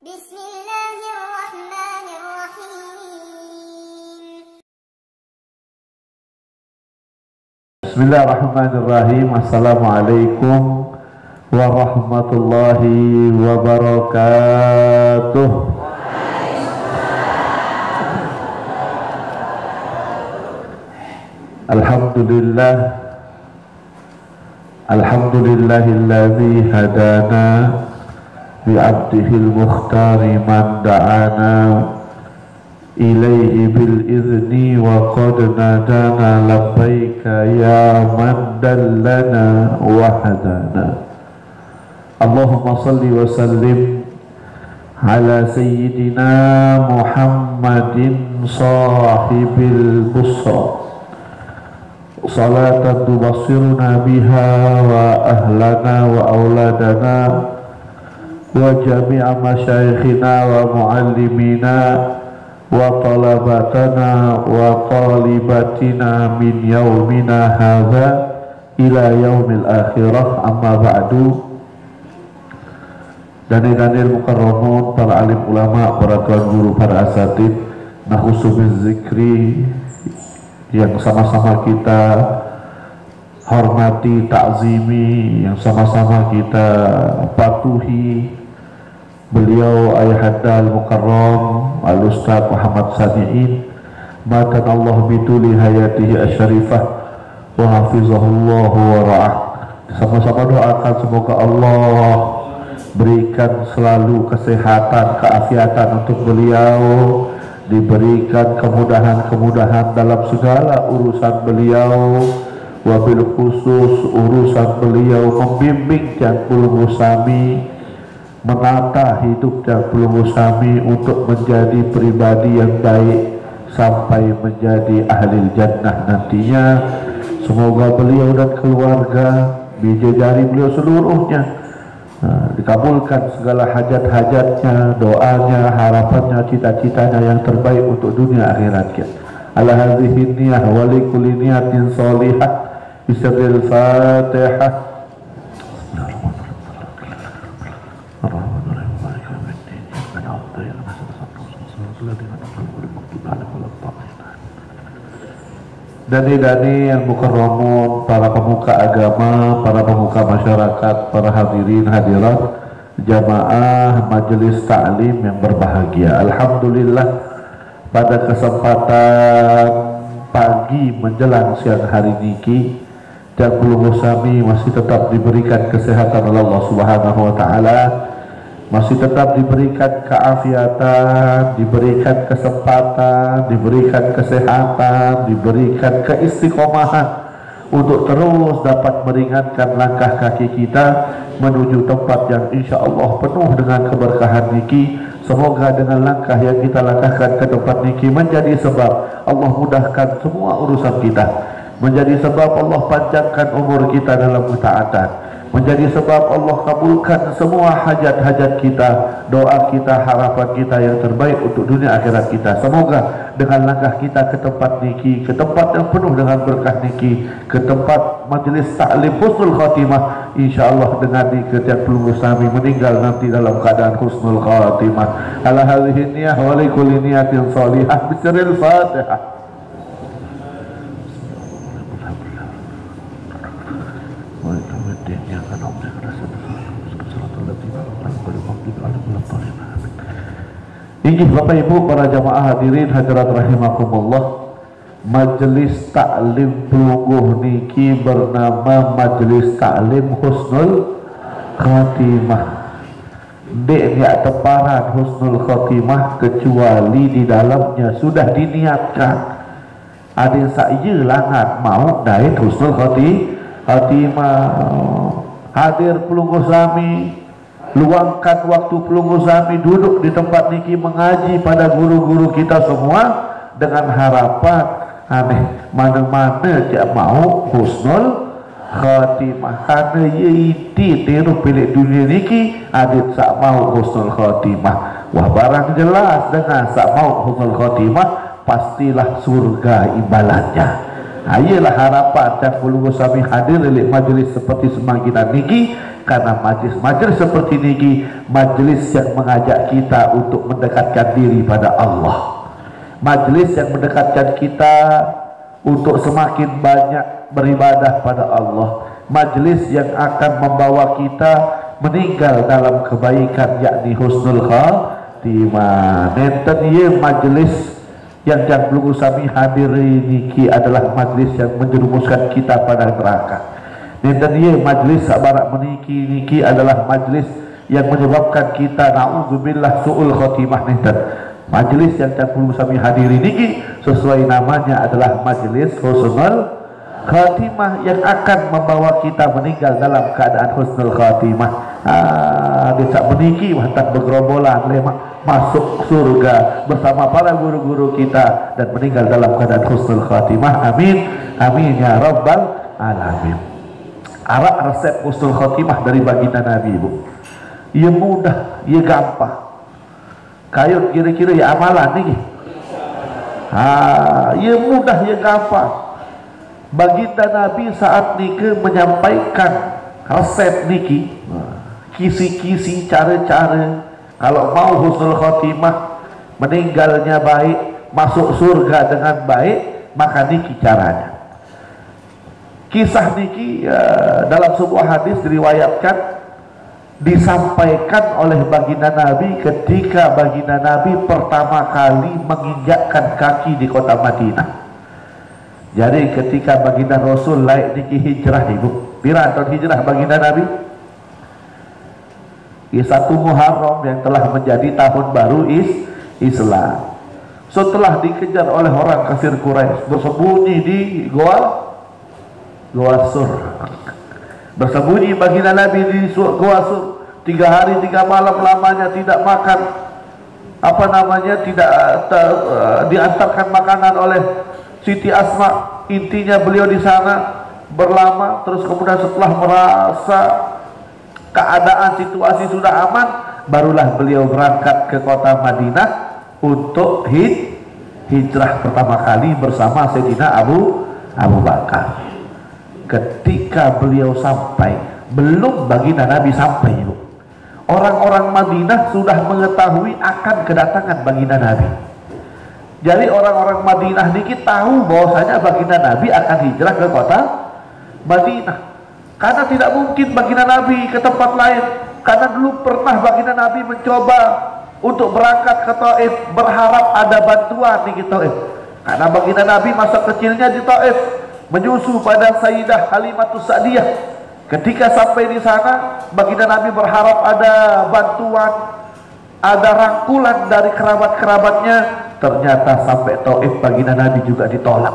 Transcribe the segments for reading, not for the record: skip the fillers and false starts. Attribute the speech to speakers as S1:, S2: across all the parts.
S1: Bismillahirrahmanirrahim.
S2: Bismillahirrahmanirrahim. Assalamualaikum warahmatullahi wabarakatuh. Alhamdulillah, alhamdulillahilladzi hadana bi'abdihil mukhtari man da'ana ilaihi bil izni wa qad nadana labbaika ya man dallana wa hadana. Allahumma salli wa sallim ala sayyidina Muhammadin sahibil busra salatan tubassiruna biha wa ahlana wa auladana wa jami'a masyayikhina wa muallimina wa talabatana wa talibatina min yaumina hadha ila yaumil akhirah, amma ba'du. Danil mukarramun, para alim ulama, para tuan guru, para asatid nahusubiz zikri yang sama-sama kita hormati, ta'zimi, yang sama-sama kita patuhi beliau Ayahanda Al-Mukarram Al-Ustaz Muhammad Sani'in, matan Allah bituli hayatihi asyarifah wa hafizahullahu wa ra'ah. Sama-sama doakan semoga Allah berikan selalu kesehatan, keafiatan untuk beliau, diberikan kemudahan-kemudahan dalam segala urusan beliau, wabil khusus urusan beliau membimbing Jangkul Musami, menata hidup Jangkul Musami untuk menjadi pribadi yang baik sampai menjadi ahli jannah nantinya. Semoga beliau dan keluarga, bidadari beliau seluruhnya dikabulkan segala hajat-hajatnya, doanya, harapannya, cita-citanya yang terbaik untuk dunia akhiratnya. Ala hadhihi niyah wa li kulli niyatin shalihah bisirril Fatihah. Dani-dani yang mukarramun, para pemuka agama, para pemuka masyarakat, para hadirin hadirat jamaah majelis ta'lim yang berbahagia. Alhamdulillah, pada kesempatan pagi menjelang siang hari niki, Jangkul Musami masih tetap diberikan kesehatan oleh Allah Subhanahu wa taala, masih tetap diberikan keafiatan, diberikan kesempatan, diberikan kesehatan, diberikan keistiqomahan untuk terus dapat meringankan langkah kaki kita menuju tempat yang insya Allah penuh dengan keberkahan niki. Semoga dengan langkah yang kita langkahkan ke tempat niki menjadi sebab Allah mudahkan semua urusan kita, menjadi sebab Allah panjangkan umur kita dalam ketaatan, menjadi sebab Allah kabulkan semua hajat-hajat kita, doa kita, harapan kita yang terbaik untuk dunia akhirat kita. Semoga dengan langkah kita ke tempat niki, ke tempat yang penuh dengan berkah niki, ke tempat majelis ta'lim husnul khatimah, insyaallah dengan Jangkul Musami meninggal nanti dalam keadaan husnul khatimah. Ala hadhihi niyah wa li kulli niyatin shalihah bisirril Fatihah. Inggih Bapak Ibu para jamaah hadirin hadirat rahimakumullah, majelis taklim Pelungguh niki bernama Majelis Taklim Husnul Khatimah. Dek niat teparan Husnul Khatimah kecuali di dalamnya sudah diniatkan ada saya langat mau daik Husnul Khatimah. Hadir Pelungguh Sami, luangkan waktu Pelungguh Sami duduk di tempat niki mengaji pada guru-guru kita semua dengan harapan aneh mana-mana dia mau husnul khatimah. Karena yiti tiru pilih dunia niki adit sak mau husnul khatimah. Wah, barang jelas dengan sak mau husnul khatimah pastilah surga imbalannya. Ayalah harapan dan puluh sami hadir di majlis seperti semangkitan niki, karena majlis-majlis seperti niki majlis yang mengajak kita untuk mendekatkan diri pada Allah, majlis yang mendekatkan kita untuk semakin banyak beribadah pada Allah, majlis yang akan membawa kita meninggal dalam kebaikan, yakni husnul khatimah. Nenten ye majlis yang belum sami hadiri niki adalah majlis yang menjerumuskan kita pada neraka. Nenten ye majlis sabarak meniki niki adalah majlis yang menyebabkan kita naudzubillah suul khatimah. Nenten majlis yang belum sami hadiri niki sesuai namanya adalah majlis husnul khatimah, yang akan membawa kita meninggal dalam keadaan husnul khatimah. Dia meniki hantar bergerombolan masuk surga bersama para guru-guru kita dan meninggal dalam keadaan husnul khatimah. Amin amin ya rabbal alamin. Arak resep husnul khatimah dari baginda Nabi, Bu. Ia mudah, ia gampang. Kayu kira-kira ya amalan nih. Ia mudah, ia gampang. Baginda Nabi saat niki menyampaikan resep niki, kisi-kisi cara-cara kalau mau husnul khotimah, meninggalnya baik, masuk surga dengan baik, maka niki caranya. Kisah niki dalam sebuah hadis diriwayatkan, disampaikan oleh baginda Nabi ketika baginda Nabi pertama kali menginjakkan kaki di kota Madinah. Jadi ketika baginda Rasul laik niki hijrah, Ibu. Pira tahun hijrah baginda Nabi? Satu Muharram yang telah menjadi tahun baru Islam. Setelah dikejar oleh orang kafir Quraisy, bersembunyi di Goa Sur. Bersembunyi baginda Nabi di Goa Sur 3 hari 3 malam lamanya, tidak makan, tidak diantarkan makanan oleh Siti Asma. Intinya beliau di sana berlama, terus kemudian setelah merasa keadaan situasi sudah aman, barulah beliau berangkat ke kota Madinah untuk hijrah pertama kali bersama Sayyidina Abu Bakar. Ketika beliau sampai, belum baginda Nabi sampai, Ibu, orang-orang Madinah sudah mengetahui akan kedatangan baginda Nabi. Jadi orang-orang Madinah niki tahu bahwasanya baginda Nabi akan hijrah ke kota Madinah. Karena tidak mungkin baginda Nabi ke tempat lain. Karena dulu pernah baginda Nabi mencoba untuk berangkat ke Taif, berharap ada bantuan di Taif. Karena baginda Nabi masa kecilnya di Taif, menyusu pada Sayyidah Halimatus Sa'diyah. Ketika sampai di sana, baginda Nabi berharap ada bantuan, ada rangkulan dari kerabat-kerabatnya. Ternyata sampai Taif baginda Nabi juga ditolak.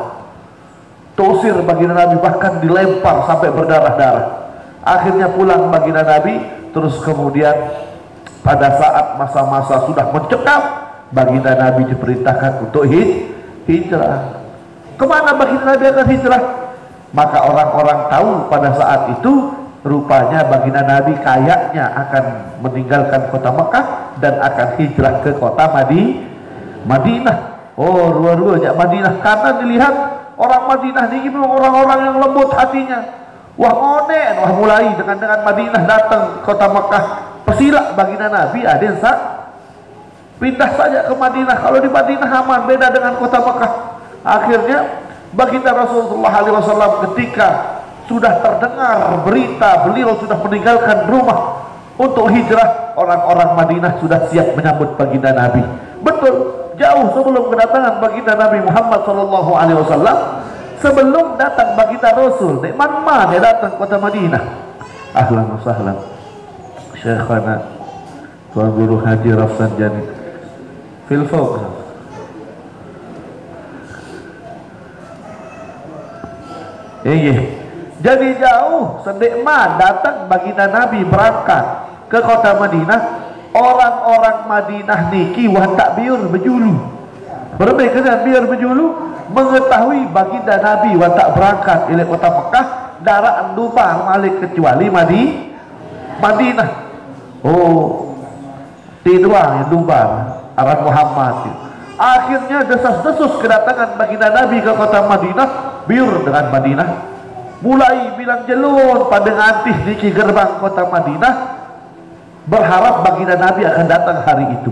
S2: Terusir baginda Nabi, bahkan dilempar sampai berdarah-darah. Akhirnya pulang baginda Nabi. Terus kemudian pada saat masa-masa sudah mencekam, baginda Nabi diperintahkan untuk hijrah. Kemana baginda Nabi akan hijrah? Maka orang-orang tahu pada saat itu rupanya baginda Nabi kayaknya akan meninggalkan kota Mekah dan akan hijrah ke kota Madinah. Oh, luar-luarnya Madinah, karena dilihat orang Madinah ini memang orang-orang yang lembut hatinya. Wah ngonen, wah mulai dengan Madinah datang kota Mekah, pesilak baginda Nabi ada pindah saja ke Madinah. Kalau di Madinah aman, beda dengan kota Mekah. Akhirnya baginda Rasulullah SAW ketika sudah terdengar berita beliau sudah meninggalkan rumah untuk hijrah, orang-orang Madinah sudah siap menyambut baginda Nabi. Betul, jauh sebelum kedatangan baginda Nabi Muhammad SAW, sebelum datang baginda Rasul, di mana dia datang kota Madinah. Ahlan wa sahlan Syekhana Tuan Guru Haji Rafsanjani fil fawq. Jadi jauh sedekman datang baginda Nabi berangkat ke kota Madinah. Orang-orang Madinah niki watak biur berjulu. Berbeda biur berjulu mengetahui baginda Nabi watak berangkat ila kota Mekah darah dubar malik kecuali Madinah. Oh, tidwa yang dubar arah Muhammad. Akhirnya desas-desus kedatangan baginda Nabi ke kota Madinah biur dengan Madinah, mulai bilang jelun pada ngantih di gerbang kota Madinah, berharap baginda Nabi akan datang hari itu.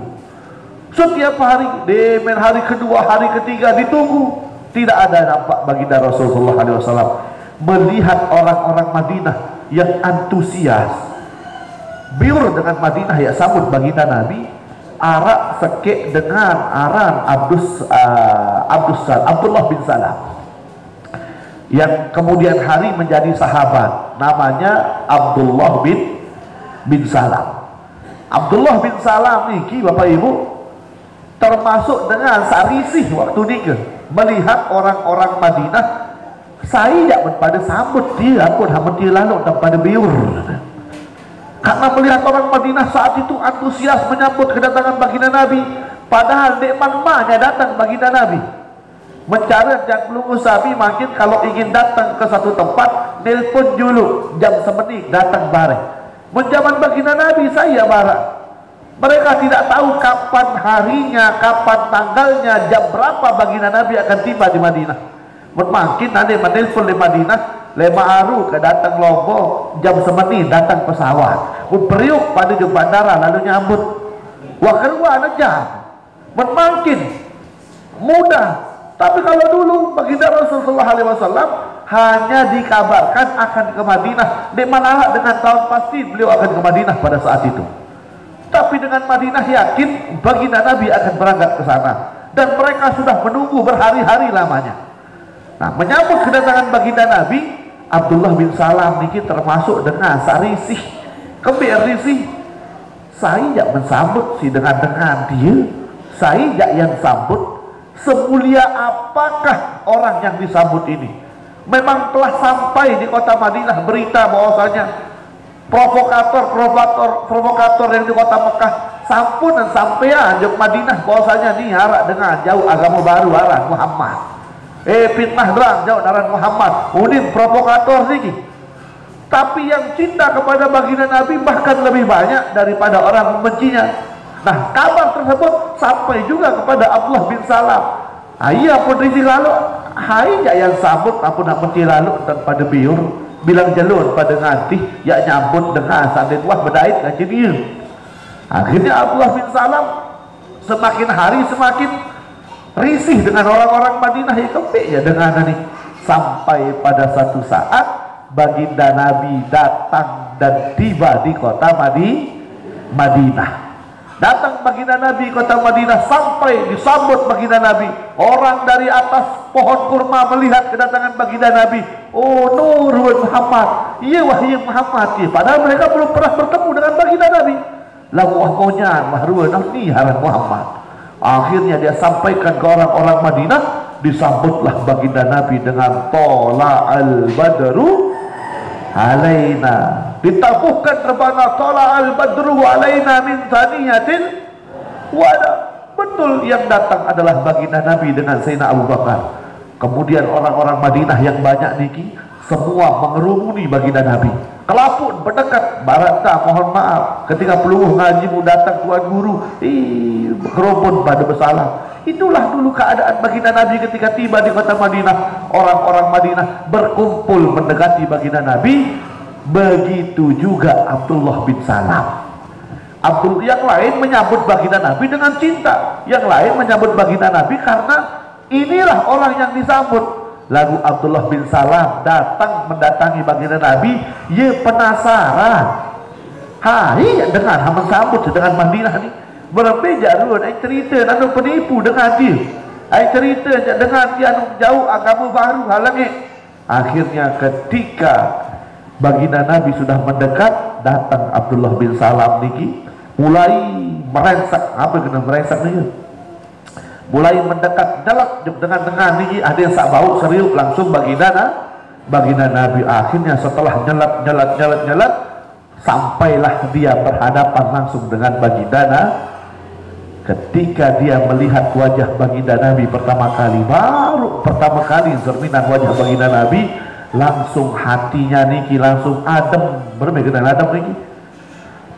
S2: Setiap hari, demen hari kedua, hari ketiga ditunggu, tidak ada nampak baginda Rasulullah SAW. Melihat orang-orang Madinah yang antusias biur dengan Madinah, ya sambut baginda Nabi, arak sekek dengan aran Abdullah bin Salam, yang kemudian hari menjadi sahabat, namanya Abdullah bin Salam. Abdullah bin Salam niki Bapak Ibu termasuk dengan sarisih waktu nikah melihat orang-orang Madinah. Saya pada sambut dia pun hampir dia lalu pada biur, karena melihat orang Madinah saat itu antusias menyambut kedatangan baginda Nabi. Padahal dekman mahnya datang baginda Nabi mencari yang belum usabi, makin kalau ingin datang ke satu tempat nelpon dulu jam semenit datang bareng. Menjaman baginda Nabi saya bareng, mereka tidak tahu kapan harinya, kapan tanggalnya, jam berapa baginda Nabi akan tiba di Madinah. Makin nanti menelpon di Madinah, lema aru ke datang Lombok jam semenit datang pesawat, periuk pada di bandara lalu nyambut wah keluar aja makin mudah. Tapi kalau dulu baginda Rasulullah SAW hanya dikabarkan akan ke Madinah, di mana dengan tahun pasti beliau akan ke Madinah pada saat itu. Tapi dengan Madinah yakin baginda Nabi akan berangkat ke sana, dan mereka sudah menunggu berhari-hari lamanya. Nah, menyambut kedatangan baginda Nabi, Abdullah bin Salam niki termasuk dengan sarisih, risih. Saya jak mensambut si dengan dia, saya jak yang sambut. Semulia apakah orang yang disambut ini? Memang telah sampai di kota Madinah berita bahwasanya provokator yang di kota Mekah sampun dan sampean di Madinah bahwasanya nih harap dengan jauh agama baru aran Muhammad. Fitnah doang jauh aran Muhammad. Udin provokator niki. Tapi yang cinta kepada baginda Nabi bahkan lebih banyak daripada orang membencinya. Nah, kabar tersebut sampai juga kepada Abdullah bin Salam. Iya pun risi lalu, hai yang sambut apun lalu dan pada biur bilang jalur pada nganti ya nyambut dengan sandet wah berdait kaji dia. Akhirnya Abdullah bin Salam semakin hari semakin risih dengan orang-orang Madinah ya kepek ya dengan ini, sampai pada satu saat baginda Nabi datang dan tiba di kota Madinah. Datang baginda Nabi kota Madinah, sampai disambut baginda Nabi. Orang dari atas pohon kurma melihat kedatangan baginda Nabi. Oh Nurul Muhammad, iya wahai Muhammad. Padahal mereka belum pernah bertemu dengan baginda Nabi. Lalu wahmonya mahruan ni haran Muhammad. Akhirnya dia sampaikan ke orang-orang Madinah, disambutlah baginda Nabi dengan tola al-badru alaina, ditabuhkan terbana tola al-badru alaina min thaniyatin wada. Betul yang datang adalah baginda Nabi dengan Sayyidina Abu Bakar. Kemudian orang-orang Madinah yang banyak niki semua mengerumuni baginda Nabi. Kelapun berdekat barata mohon maaf ketika peluruh ngajimu datang tuan guru kerumpun pada bersalah. Itulah dulu keadaan baginda Nabi ketika tiba di kota Madinah. Orang-orang Madinah berkumpul mendekati baginda Nabi. Begitu juga Abdullah bin Salam. Yang lain menyambut baginda Nabi dengan cinta, yang lain menyambut baginda Nabi karena inilah orang yang disambut. Lalu Abdullah bin Salam datang mendatangi baginda Nabi, ye penasaran. Hai dengan haman sambut dengan Madinah ni berbeza dulu. Ai cerita anu penipu dengan dia. Ai cerita dengan dia anu jauh agama baru halangi. Akhirnya ketika baginda Nabi sudah mendekat, datang Abdullah bin Salam niki mulai merengsak. Apa kena merengsak ni? Mulai mendekat dengan niki ada yang sak bau serius langsung baginda Nabi. Akhirnya setelah nyelat sampailah dia berhadapan langsung dengan baginda. Ketika dia melihat wajah baginda Nabi pertama kali cerminan wajah baginda Nabi, langsung hatinya niki langsung adem, berbeda adem niki,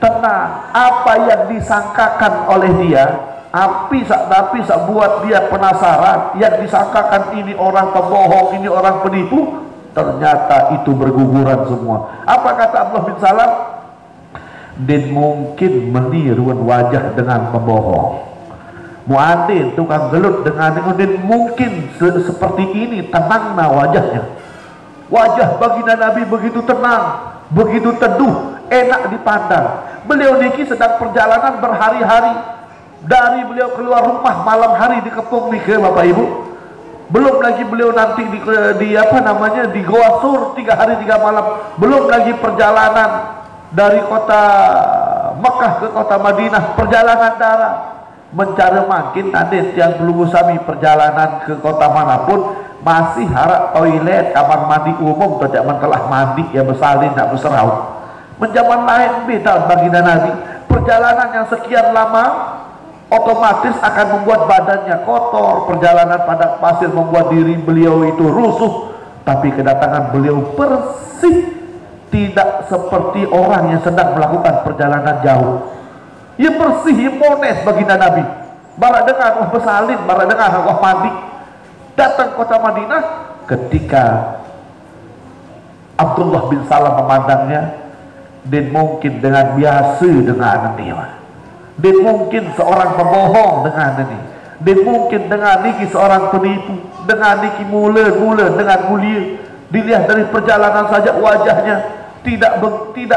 S2: tenang. Apa yang disangkakan oleh dia api sak buat dia penasaran, yang disangkakan ini orang pembohong, ini orang penipu, ternyata itu berguguran semua. Apa kata Abdullah bin Salam? Dan mungkin meniruan wajah dengan pembohong, muadil tukang gelut dengan dan mungkin seperti ini tenangna wajahnya. Wajah baginda Nabi begitu tenang, begitu teduh, enak dipandang. Beliau niki sedang perjalanan berhari-hari, dari beliau keluar rumah malam hari di Kepung nih ke Bapak Ibu. Belum lagi beliau nanti di apa namanya di Goa Sur 3 hari 3 malam. Belum lagi perjalanan dari kota Mekah ke kota Madinah, perjalanan darat. Mencari makin nanti yang belum sami perjalanan ke kota manapun masih harap toilet kamar mandi umum tidak telah mandi ya bersalin tak berserau. Menjaman lain beda baginda Nabi. Perjalanan yang sekian lama otomatis akan membuat badannya kotor. Perjalanan padang pasir membuat diri beliau itu rusuh, tapi kedatangan beliau bersih, tidak seperti orang yang sedang melakukan perjalanan jauh. Ia bersih, ia mones baginda Nabi. Barak dengar wah bersalin, barak dengar wah mandi. Datang kota Madinah, ketika Abdullah bin Salam memandangnya, dan mungkin dengan biasa dengan ini, dan mungkin seorang pembohong dengan ini, dan mungkin dengan niki seorang penipu, dengan niki mula dengan mulia. Dilihat dari perjalanan saja wajahnya tidak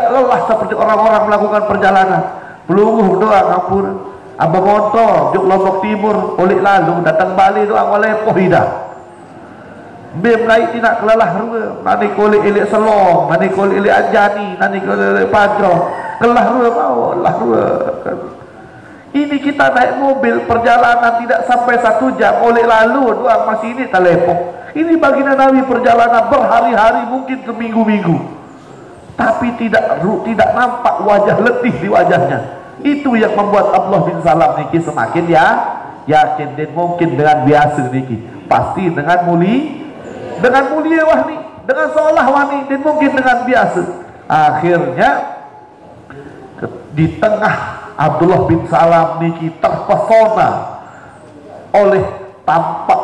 S2: lelah seperti orang-orang melakukan perjalanan. Pelunguh doang ngapur, abang motor juk Lombok Timur oleh lalu datang balik doang oleh pohidah. Bem lain tidak kelelah rua, nani kolek elek selong, nani kolek elek anjani, nani kolek elek padro, kelah rua mau lah rua. Ini kita naik mobil perjalanan tidak sampai 1 jam oleh lalu doang masih ini telepon. Ini baginda Nabi perjalanan berhari-hari mungkin ke minggu-minggu, tapi tidak nampak wajah letih di wajahnya. Itu yang membuat Abdullah bin Salam niki semakin yakin, dan mungkin dengan biasa niki pasti dengan mulia wahni, dengan seolah wahni, dan mungkin dengan biasa. Akhirnya di tengah Abdullah bin Salam niki terpesona oleh tampak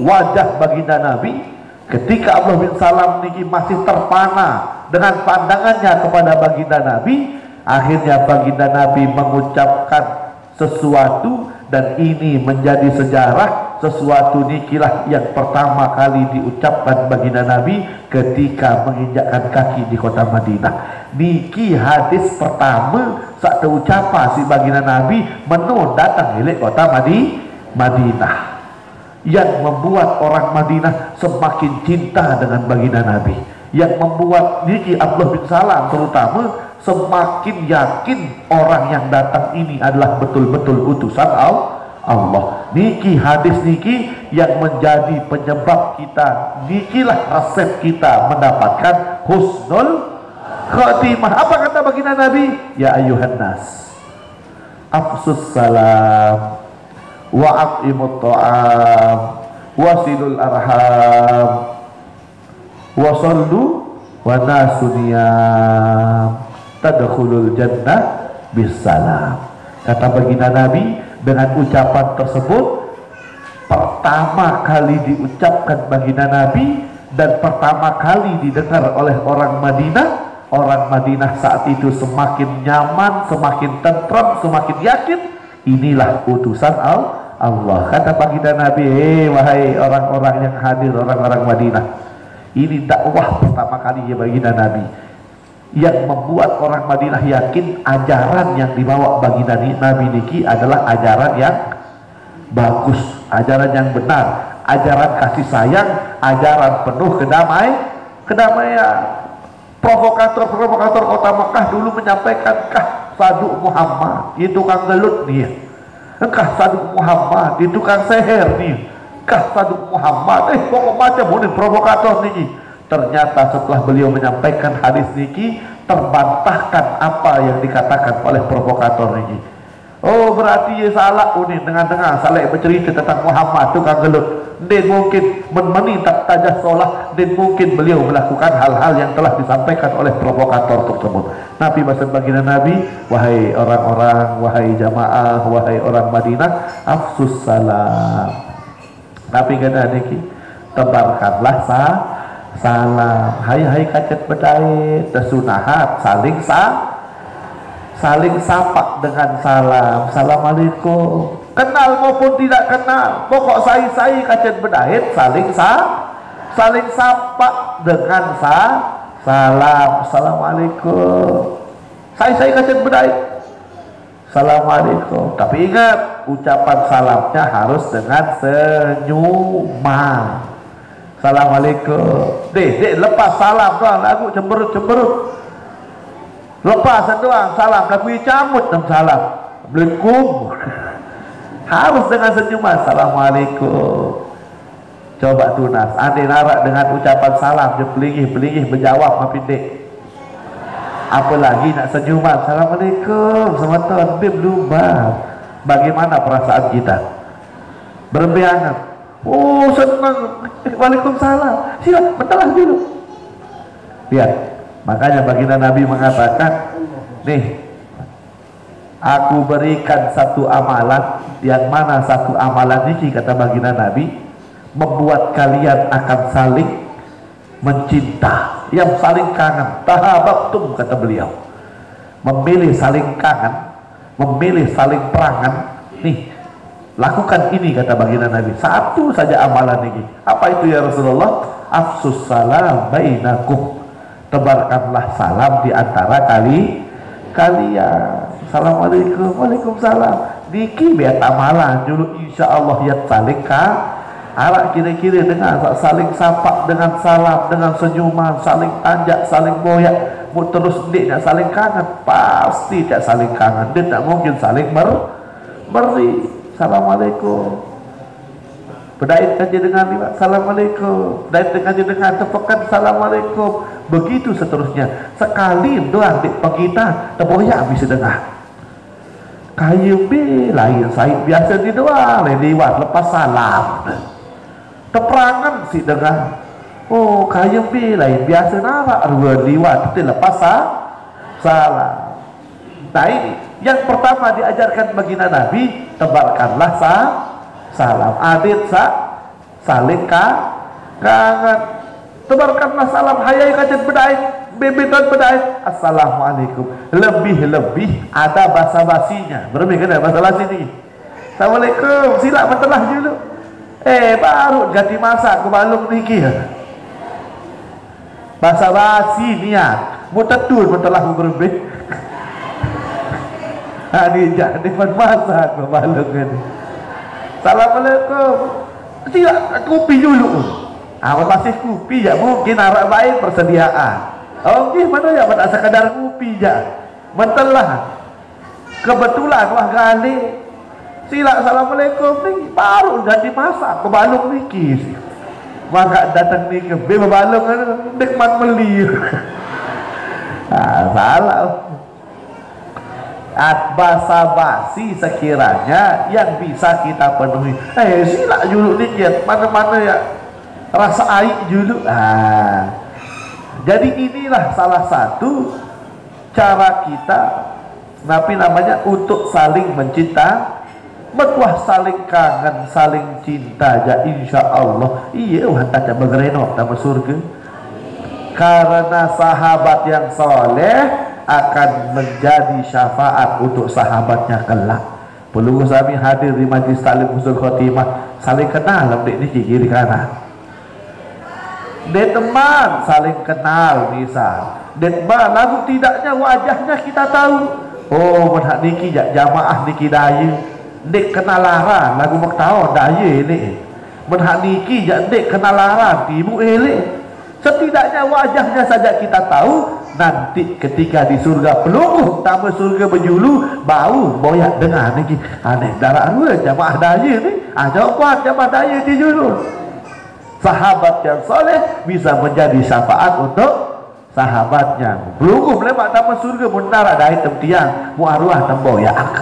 S2: wajah baginda Nabi. Ketika Abdullah bin Salam niki masih terpana dengan pandangannya kepada baginda Nabi, akhirnya baginda Nabi mengucapkan sesuatu, dan ini menjadi sejarah. Sesuatu nikilah yang pertama kali diucapkan baginda Nabi ketika menginjakkan kaki di kota Madinah. Niki hadis pertama saat ucapan si baginda Nabi menun datang hilik kota Madinah, yang membuat orang Madinah semakin cinta dengan baginda Nabi, yang membuat niki Abdullah bin Salam terutama semakin yakin orang yang datang ini adalah betul-betul utusan Allah. Niki hadis niki yang menjadi penyebab kita, nikilah resep kita mendapatkan husnul khatimah. Apa kata baginda Nabi? Ya ayuhan nas, afsus salam wa at'imut ta'am wasilul arham wa sallu wa nasuniyam tadkhulul jannah bisalam. Kata baginda Nabi, dengan ucapan tersebut pertama kali diucapkan baginda Nabi dan pertama kali didengar oleh orang Madinah. Orang Madinah saat itu semakin nyaman, semakin tentram, semakin yakin inilah utusan Allah. Kata baginda Nabi, wahai orang-orang yang hadir, orang-orang Madinah, ini dakwah pertama kali ya baginda Nabi, yang membuat orang Madinah yakin ajaran yang dibawa baginda Nabi niki adalah ajaran yang bagus, ajaran yang benar, ajaran kasih sayang, ajaran penuh kedamaian. Provokator kota Mekah dulu menyampaikan, kah Saduk Muhammad itu kang gelut nih, kah Saduk Muhammad itu kang seher nih, kah Saduk Muhammad pokok macam ini provokator nih. Ternyata setelah beliau menyampaikan hadis niki, terbantahkan apa yang dikatakan oleh provokator niki. Oh berarti ia salah ni dengan salah bercerita tentang Muhammad tu kan gelut. Dan mungkin menmeni tak tajah solah, dan mungkin beliau melakukan hal-hal yang telah disampaikan oleh provokator tersebut. Nabi bahasa baginda Nabi, wahai orang-orang, wahai jamaah, wahai orang Madinah, afsus salam. Nabi kata niki, tebarkanlah salam. Hai kacet bedai, tersunahat saling sapa dengan salam. Assalamualaikum. Kenal maupun tidak kenal, pokok sai kacet bedait saling sapa dengan salam. Assalamualaikum. Sai kacet bedait, assalamualaikum. Tapi ingat, ucapan salamnya harus dengan senyuman. Assalamualaikum. Dek lepas salam doang lagu cemberut. Lepas doang salam lagu camut dan salam. Assalamualaikum. Harus dengan senyuman. Assalamualaikum. Coba tunas, andai narak dengan ucapan salam dia pelingih berjawab maafin dek. Apalagi nak senyuman. Assalamualaikum. Semeton dia berubah. Bagaimana perasaan kita? Berbeangan. Oh senang. Waalaikumsalam. Sila bentarlah dulu. Lihat. Makanya baginda Nabi mengatakan, nih, aku berikan satu amalan, yang mana satu amalan ini kata baginda Nabi membuat kalian akan saling mencinta, yang saling kangen. Tahabbtum kata beliau, memilih saling kangen, memilih saling perangan. Nih, lakukan ini kata baginda Nabi, satu saja amalan ini. Apa itu ya Rasulullah? Afsus salam bainakum, tebarkanlah salam di antara kalian. Assalamualaikum. Waalaikumsalam. Niki biar amalan dulu insyaallah ya saling arak kira-kira dengan saling sapa dengan salam, dengan senyuman, saling tanjak, saling boyak. Mu terus dik nak saling kangen, pasti tak saling kangen. Dia tak mungkin saling beri. Assalamualaikum. Berdait kaji dengan lima, assalamualaikum. Berdait kaji dengan tepukan, assalamualaikum. Begitu seterusnya. Sekali doang di pengita terboyak bisa dengar. Kayu B lain saya biasa di doang lewat lepas salam. Teperangan si dengar. Oh kayu B lain biasa narak dua lewat itu lepas salam. Nah ini yang pertama diajarkan baginda Nabi, tebarkanlah salam. Adit saling kangen. Tebarkanlah salam. Hayai kacet bedai, bebetan bedai. Assalamualaikum. Lebih ada bahasa basinya. Berapa kan bahasa basi ni? Assalamualaikum. Sila bentarlah dulu. Baru ganti masa ke balung niki. Bahasa basi niat. Mutetul bentarlah berbe. Ini jadi masa ke balung ni. Assalamualaikum. Tidak kopi dulu. Masih kopi ya mungkin arah baik persediaan. Oh gimana ya pada sekadar kopi ya. Mentelah. Kebetulan wah kali. Sila assalamualaikum ni baru jadi masak ke balung niki. Maka datang ni ke beba balung dekmat melir. Salah. Bahasa basi sekiranya yang bisa kita penuhi. Sila dulu ni mana-mana ya rasa air dulu. Jadi inilah salah satu cara kita namanya untuk saling mencinta, berkuah saling kangen, saling cinta ya insya Allah. Iya hantar bergerenok nama surga. Karena sahabat yang soleh akan menjadi syafaat untuk sahabatnya kelak. Perlu kami hadir di majlis taklim husnul khotimah, saling kenal dek ni kiri kanan. Dek teman saling kenal misal. Dek teman lagu tidaknya wajahnya kita tahu. Oh menhak niki jamaah niki daya. Dek kenal lara lagu maktawa daya ni. Menhak niki dek kenal lara timu elek. Setidaknya wajahnya saja kita tahu. Nanti ketika di surga pelungguh tamu surga berjulu bau boyak dengar niki. Aneh darah dua jamaah daya ni. Jawab kuat jamaah daya di julu. Sahabat yang soleh bisa menjadi syafaat untuk sahabatnya. Belum lewat taman surga benar ada item tiang muarwah temboyak.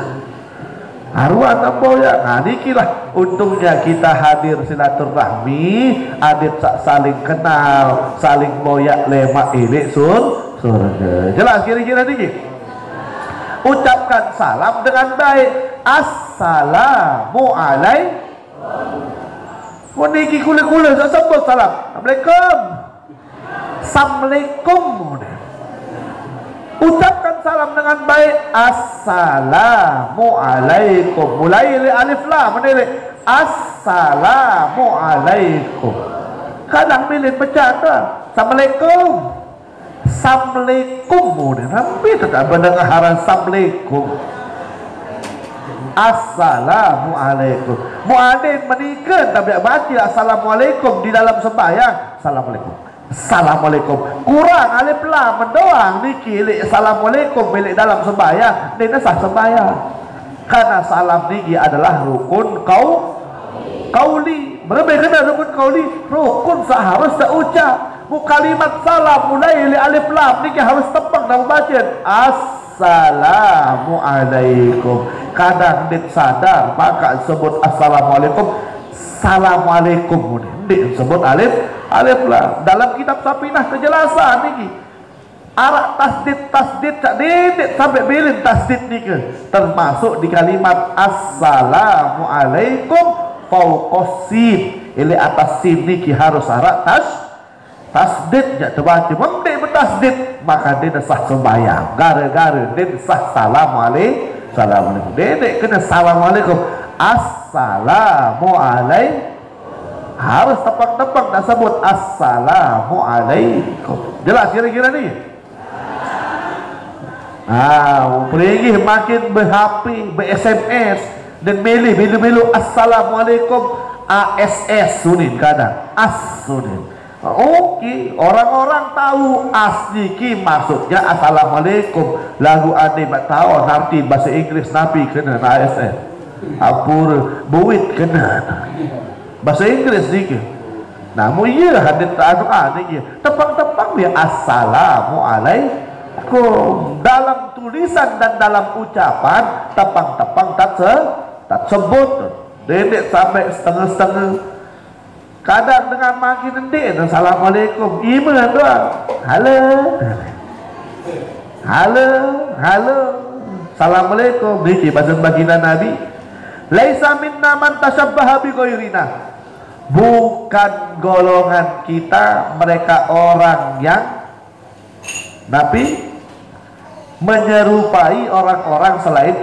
S2: Arwah nampo ya. Nah nikilah untungnya kita hadir silaturahmi, adik saling kenal, saling moyak lemak ilik surga. Jelas kira-kira niki. Ucapkan salam dengan baik. Assalamualaikum. Niki kule-kule saya sebut salam. Assalamualaikum. Assalamualaikum. Ucapkan salam dengan baik. Assalamualaikum. Mulai dari alif lam menilai. Assalamualaikum. Kadang milih bercanda. Assalamualaikum. Assalamualaikum. Tapi tetap mendengar Assalamualaikum. Assalamualaikum. Muadzin menikah tapi baca Assalamualaikum di dalam sembahyang. Assalamualaikum. Assalamualaikum. Kurang alif lam mendoang niki Assalamualaikum milik dalam sembahyang. Ini sah sembahyang. Karena salam niki adalah rukun kauli. Berbeda dengan rukun kauli. Rukun seharusnya ucap. Kalimat salam mulai dari alif lam niki harus tepat dalam bacaan. Assalamualaikum. Kadang dit sadar maka sebut assalamualaikum. Assalamualaikum dit sebut alif lam. Dalam kitab Sapinah kejelasan niki. Arak tasdid sampai bilin tasdid niki termasuk di kalimat assalamualaikum fauqas sin. Ili atas sin niki harus arak tasdid ya coba memberi bertasdid maka dia sah sembahyang. Gara-gara dia sah assalamualaikum. Dedek kena assalamualaikum. Assalamualaikum. Harus tepak-tepak dah sebut assalamualaikum. Jelas kira-kira ni? Pergi makin ber-HP, ber-SMS dan milih assalamualaikum ASS sunin kadang sunin. Okey, orang-orang tahu asli ki maksudnya assalamualaikum. Lagu ade mak tahu arti bahasa Inggeris Nabi kena ASS. Apur buit kena. Bahasa Inggeris ni. Namun ia hadir doa ni. Tepang-tepang dia assalamualaikum. Dalam tulisan dan dalam ucapan tepang-tepang tak sebut. Dedek sampai setengah-setengah. Kadang dengan makin nendik assalamualaikum. Ima doa. Halo. Assalamualaikum. Niki bahasa baginda Nabi. Laisa minna man tashabbaha bi ghairina. Bukan golongan kita mereka orang yang Nabi menyerupai orang-orang selain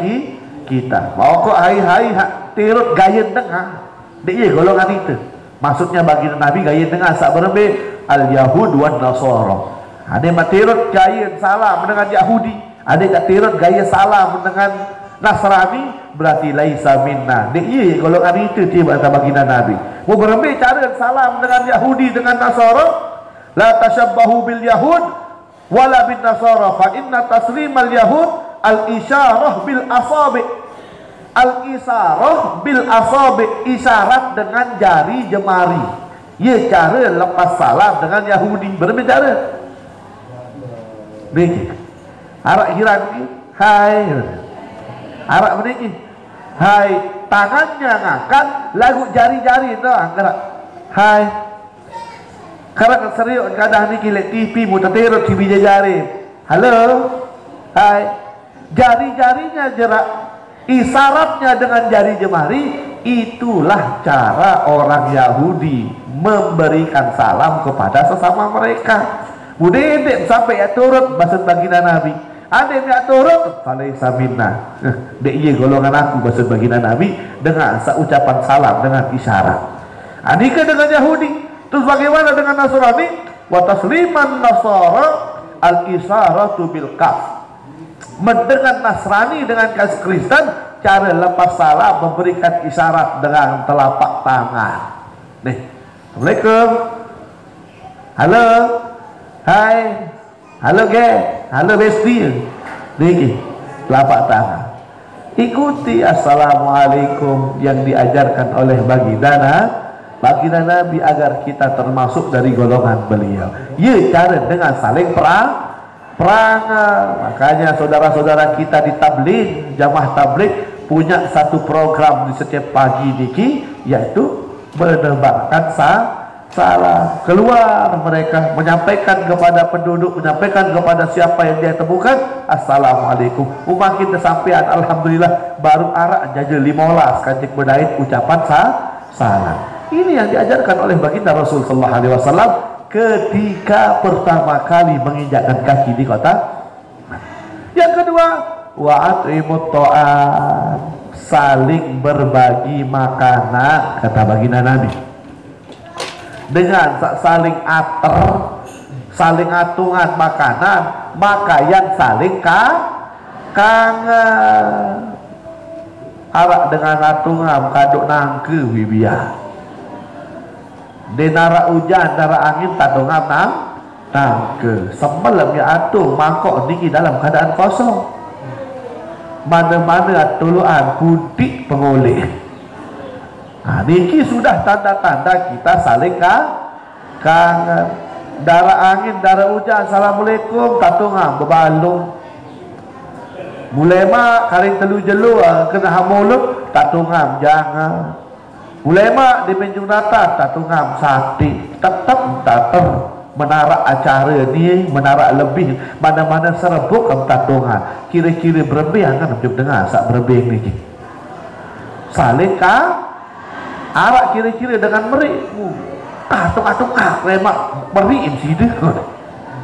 S2: kita. Mau kok hai tirut gayen tengah. Dia golongan itu. Maksudnya baginda Nabi gayen tengah sak berembe al yahud wan nasara. Ada matirut gayen salam dengan Yahudi, ada tak tirut gayen salam dengan Nasrani, berarti laisa minna. Dia golongan itu tiba kata baginda Nabi. Mau berembe cara salam dengan Yahudi dengan Nasara, la tashabbahu bil yahud wala bin nasara fa inna taslimal yahud al isyarah bil asabi. Al isyarah bil asabi, isyarat dengan jari jemari. Ya cara lepas salam dengan Yahudi berbeda cara. Begini. Arak hiran ni, hai. Arak begini. Hai, tangannya ngangkat, lagu jari-jari tu angkat. Hai. Karena serius kadang ni kilat TV mutatirut TV jari. Halo. Hai. Jari-jarinya jerak. Isyaratnya dengan jari jemari. Itulah cara orang Yahudi memberikan salam kepada sesama mereka. Mudah-mudahan sampai ya turut bahasa baginda Nabi. Ada yang tak turut falaisa minna. Dia golongan aku bahasa baginda Nabi dengan ucapan salam dengan isyarat. Anika dengan Yahudi. Terus bagaimana dengan Nasrani? Wa tasliman nasara al-isyaratu bil kaf. Dengan Nasrani dengan Kristen cara lepas salam memberikan isyarat dengan telapak tangan. Nih, Assalamualaikum. Halo. Hai. Halo halo besti. Nih, telapak tangan. Ikuti assalamualaikum yang diajarkan oleh baginda Nabi agar kita termasuk dari golongan beliau. Ya, cara dengan saling perangai. Makanya saudara-saudara kita di tabligh, jamaah tabligh punya satu program di setiap pagi niki, yaitu menebarkan salam. Keluar mereka menyampaikan kepada penduduk, menyampaikan kepada siapa yang dia temukan, assalamualaikum. Makin kesampean, alhamdulillah, baru arak jaja 15 kancing berdait ucapan salam. Ini yang diajarkan oleh baginda Rasul sallallahu alaihi wasallam ketika pertama kali menginjakkan kaki di kota. Yang kedua, wa'atimut ta'am, saling berbagi makanan, kata baginda Nabi. Dengan saling ater, saling atungan makanan, maka yang saling kangen. Arak dengan atungan kaduk nangke bibia. Denara hujan, dara angin tadungan nangke. Semalam ya atung mangkok niki dalam keadaan kosong. Mana-mana tuluan kudik pengoleh. Nah, niki sudah tanda-tanda kita saling kangen. Dara angin, dara hujan, assalamualaikum, tatungan bebalung. Mulai mak karing telu jelu kena hamulut, tatungan jangan. Mulai mak di penjung rata, tatungan sati. Tetap menarak acara ni, menarak lebih, mana-mana serebuk kam tatungan. Kira-kira berebih kan jom dengar sak berebih ni. Saling arak kira-kira dengan merik. Atung-atung remak merik mesti dia.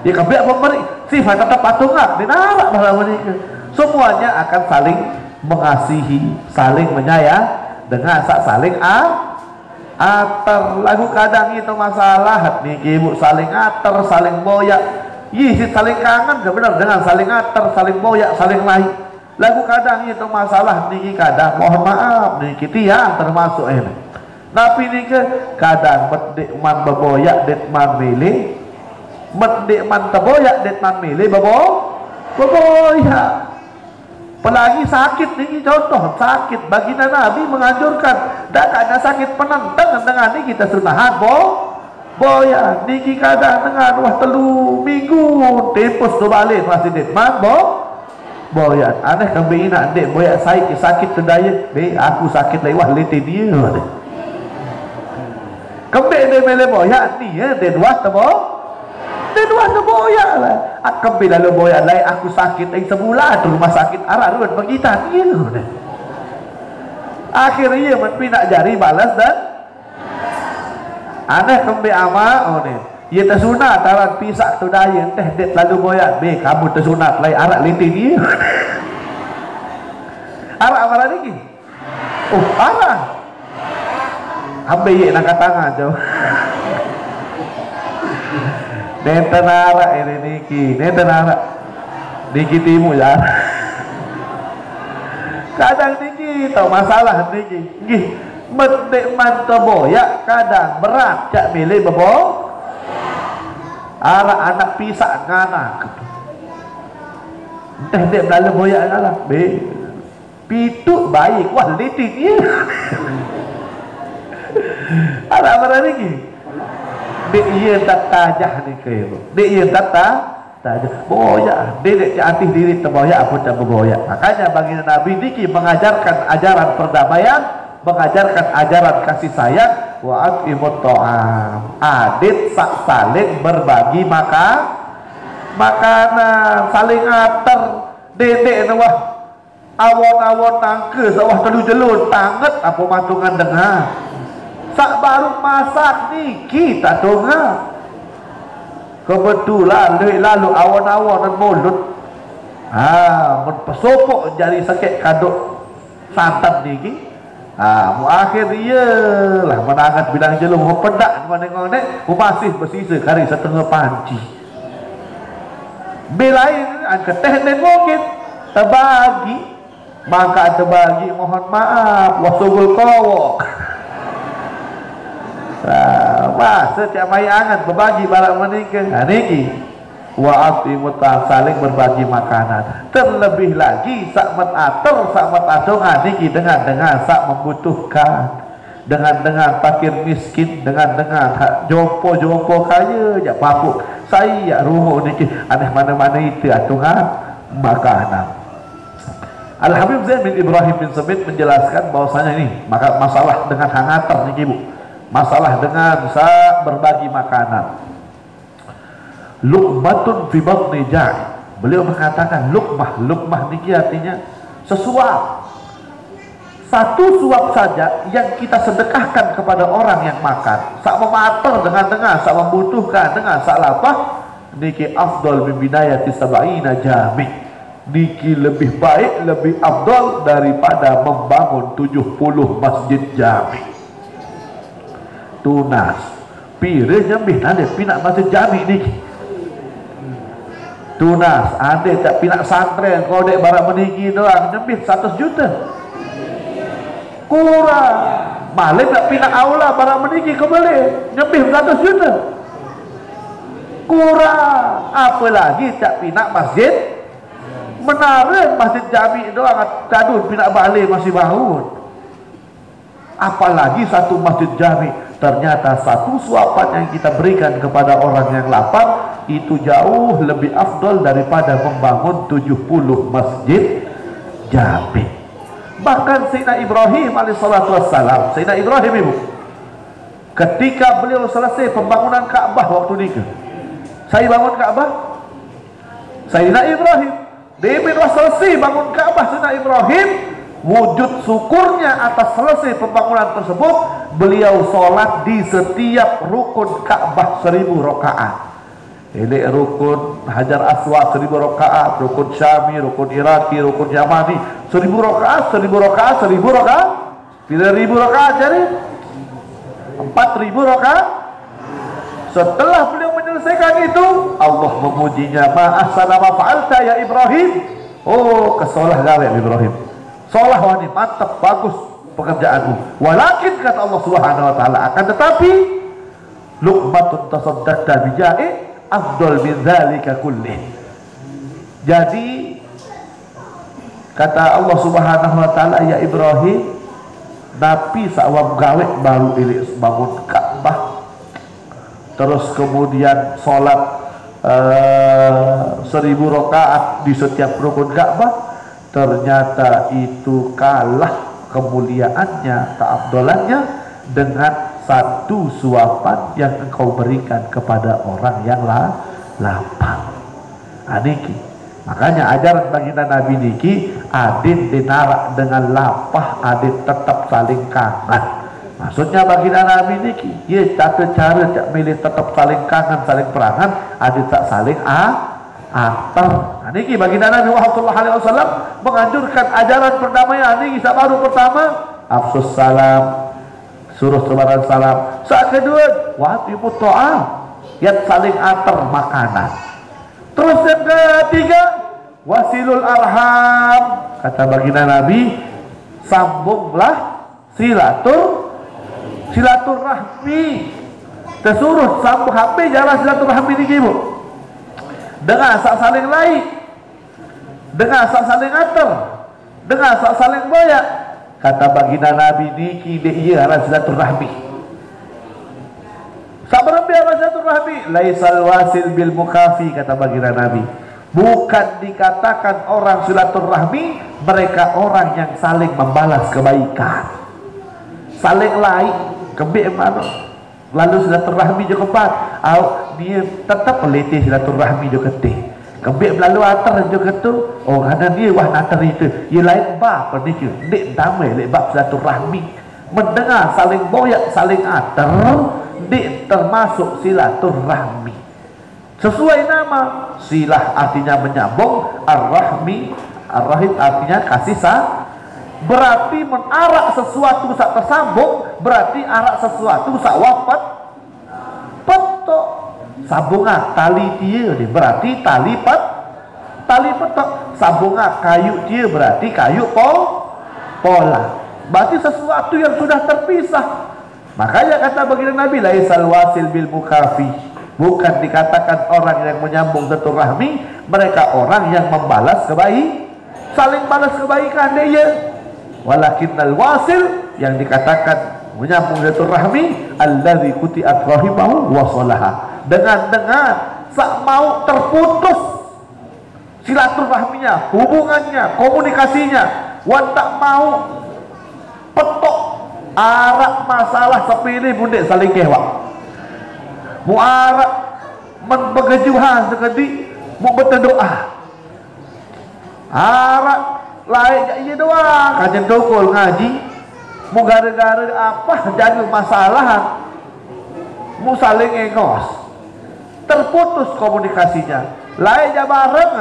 S2: Dia kabeh apa merik? Sifat tetap atung dia narak dalam mereka. Semuanya akan saling mengasihi, saling menyayang dengan saling ater. Lagu kadang itu masalah nih ibu, saling ater, saling boyak. Saling kangen gak benar dengan saling ater, saling boyak, saling lain. Lagu kadang itu masalah nih kadang mohon maaf nih kita ya termasuk ini. Tapi nih kadang medek man beboyak det man milih, medek man teboyak det man milih beboyak. Apalagi sakit ini contoh sakit, baginda Nabi menganjurkan dak ada sakit penentang dengan ini kita sunahan boya niki kadang dengan wah telu minggu tempus tu balik masih detman boya aneh kembali nak dek boya sakit tu daya be aku sakit lagi wah lete dia kembali dia mele boya ni ya dia dua boya lah. Akan bila lo boya lai aku sakit sebulan tu rumah sakit arah ruan begitan dia. Akhirnya men nak jari balas dan aneh kembali ama ni. Ia tersunat taran pisak tu daya teh det lalu boya be kamu tersunat lai arak linting dia. Arak apa lagi? Oh arak. Ambil ye nak tangan jauh. Nenten arak ini niki, nenten arak niki timu ya. Kadang niki tahu masalah niki, gih medek mantap boyak kadang berat cak milih bebo. Arak anak pisak nganak. Entah dek dalam boyak ngalah, be pituk baik wah litik ni. Arak mana niki? Dek ia tak tajah ni ke ibu. Dek ia tak tajah. Boyak. Dek arti diri terboyak pun tak berboyak. Makanya baginda Nabi niki mengajarkan ajaran perdamaian, mengajarkan ajaran kasih sayang. Wa atimut ta'am. Adit saling berbagi makanan, saling ater. Dedek wah awon-awon tangke sawah telu jelun tanget apa matungan dengar. Sak baru masak ni kita tunggu. Kebetulan lalu awan-awan dan mulut. Pesopok jari sakit kaduk santan ni. Akhir dia lah menangat bilang jelung pedak ngonek-ngonek masih bersisa kari setengah panci. Belain keteh dan mungkin terbagi, maka terbagi mohon maaf wasugul kawok. Setiap mayangan berbagi barang menikah niki wa'atimut saling berbagi makanan. Terlebih lagi sak matater sak matatungan niki dengan sak membutuhkan, dengan fakir miskin, dengan jompo kaya ya papuk saya rumah niki aneh mana-mana itu atungan makanan. Al-Habib Zain bin Ibrahim bin Sabit menjelaskan bahwasanya ini masalah dengan hangater nih Ibu, masalah dengan berbagi makanan. Luqmatun fi batni ja'i. Beliau mengatakan lukmah niki artinya sesuap. Satu suap saja yang kita sedekahkan kepada orang yang makan, sak memater dengan sak membutuhkan dengan sak lapah, niki afdal min binayati sab'ina jami'. Niki lebih baik, lebih afdal daripada membangun 70 masjid jami'. Tunas pire nyembih ada pinak masjid jami' niki. Tunas ada tak pinak santren kalau dek barang meniki doang nyembih 100 juta. Kurang. Malah tak pinak aula barang meniki kau boleh nyembih 100 juta. Kurang. Apalagi tak pinak masjid menara, masjid jami' doang kadun pinak balik masih bangun. Apalagi satu masjid jami'. Ternyata satu suapan yang kita berikan kepada orang yang lapar itu jauh lebih afdal daripada membangun 70 masjid jami'. Bahkan Sayyidina Ibrahim alaihissalatu wassalam, Sayyidina Ibrahim Ibu, ketika beliau selesai pembangunan Ka'bah waktu nikah, saya bangun Ka'bah, Sayyidina Ibrahim dia selesai bangun Ka'bah. Sayyidina Ibrahim wujud syukurnya atas selesai pembangunan tersebut, beliau sholat di setiap rukun Ka'bah 1000 rakaat. Ini rukun Hajar Aswad 1000 rakaat, rukun Syami, rukun Iraki, rukun Yamani 1000 rakaat, 1000 rakaat, 1000 rakaat. Bila 1000 rakaat jadi 4000 rakaat. Setelah beliau menyelesaikan itu, Allah memujinya, ma ahsana ma fa'alta ya Ibrahim. Oh, kesolah gawe Ibrahim. Solah wani mantap, bagus pekerjaanmu. Walakin kata Allah Subhanahu wa taala, akan tetapi luqmatun tasaddaqta bija'i afdal min dzalika kullih. Jadi kata Allah Subhanahu wa taala, ya Ibrahim, nabi sawam gawe baru ilik bangun Ka'bah, terus kemudian sholat 1000 rakaat di setiap rukun Ka'bah, ternyata itu kalah kemuliaannya, keafdalannya dengan satu suapan yang engkau berikan kepada orang yang lapar. Niki makanya ajaran baginda Nabi niki adin dinarak dengan lapah, adin tetap saling kangen. Maksudnya baginda Nabi niki ya tata cara tak milih tetap saling kangen, saling perangan, adin tak saling atar. Niki baginda Nabi sallallahu alaihi wasallam menganjurkan ajaran perdamaian niki. Baru pertama afsus salam, suruh sebaran salam. Saat kedua wa'timut ta'am, yang saling antar makanan. Terus yang ketiga wasilul arham, kata baginda Nabi, sambunglah silaturahmi. Tersuruh sambung HP jalan silaturahmi niki Ibu, dengan saling lain, dengan saling antar, dengan saling boyak. Kata baginda Nabi niki dia arah silaturahmi. Sabar biar silaturahmi, laisal wasil bil mukafi, kata baginda Nabi. Bukan dikatakan orang silaturahmi mereka orang yang saling membalas kebaikan, saling lain kebik mana. Lalu silaturahmi juga keempat, dia tetap pelitih silaturahmi juga ketih. Kebik lalu atar juga tu, oh karena dia wah atar itu, ia lain bah pernikah, dik damai lebab silaturahmi, mendengar saling boyak, saling atar, dik termasuk silaturahmi. Sesuai nama, silah artinya menyambung, ar-rahmi, ar-rahim artinya kasih berarti menarak sesuatu sak tersambung, berarti arak sesuatu sak wafat petok. Sambungan tali dia ni berarti tali petok. Sambungan kayu dia berarti kayu pola. Berarti sesuatu yang sudah terpisah. Makanya kata baginda Nabi, laisal wasil bil mukafi, bukan dikatakan orang yang menyambung silaturahmi mereka orang yang membalas kebaikan, saling balas kebaikan dia. Walakinnal wasil, yang dikatakan menyambung silaturahmi, allazi quti'at rahimahu wa salaha, dengan sak mau terputus silaturahminya, hubungannya, komunikasinya. Wan tak mau petok arak masalah sepilih bundik saling kewak. Mu arak menbegejuhan sekedi, mu berdoa. Arak lain iya doa, kajian dokol ngaji. Mu gara-gara apa jadi masalah, mu saling engos, terputus komunikasinya. Lain je bareng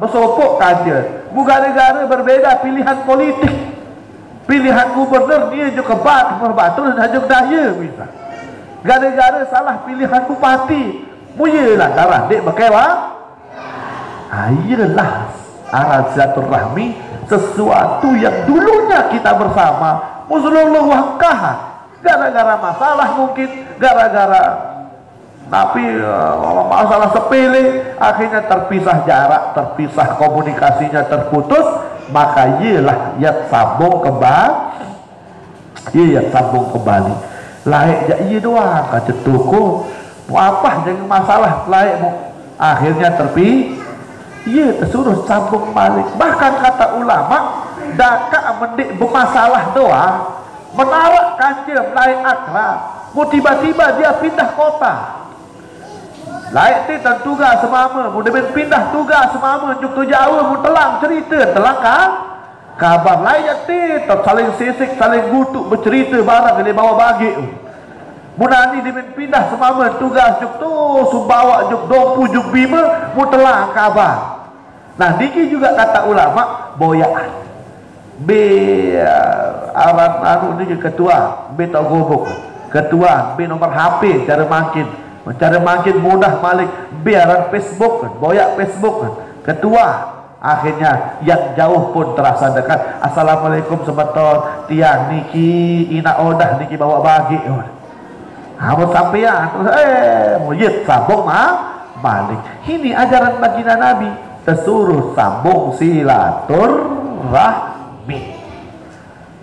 S2: bersopok kajian. Mu gara-gara berbeda pilihan politik, pilihan gubernur dia juga kebat berbatul dan hajuk daya bisa. Gara-gara salah pilihan bupati, mu yelah darah dek berkewa. Iyalah arah silaturahmi sesuatu yang dulunya kita bersama musulullah wangkah gara-gara masalah mungkin gara-gara tapi masalah sepele akhirnya terpisah jarak, terpisah komunikasinya terputus, maka iyalah ia sambung kembali laik je iya doang kaca tuku apa jangan masalah laik akhirnya tersuruh sambung balik. Bahkan kata ulama daka mendik bermasalah doa menarak kanjem lain akrab mu tiba-tiba dia pindah kota laik ti tentu ga semama mu deben pindah tugas semama juk tu jauh mu telang cerita telang kabar lain ti saling sisik saling gutuk bercerita barang dia bawa bagi mu nani deben pindah semama tugas juk tu sumbawa juk dompu juk bima mu telang kabar. Nah niki juga kata ulama boyaan aran anu niki ketua tau gobok ketua nomor HP cara makin mudah malik biaran Facebook boyak Facebook katua akhirnya yang jauh pun terasa dekat. Assalamualaikum sebetul tiang niki ina odah niki bawa bagi hamun sampean mujid sambung balik. Ini ajaran baginda Nabi tersuruh sambung silaturahmi,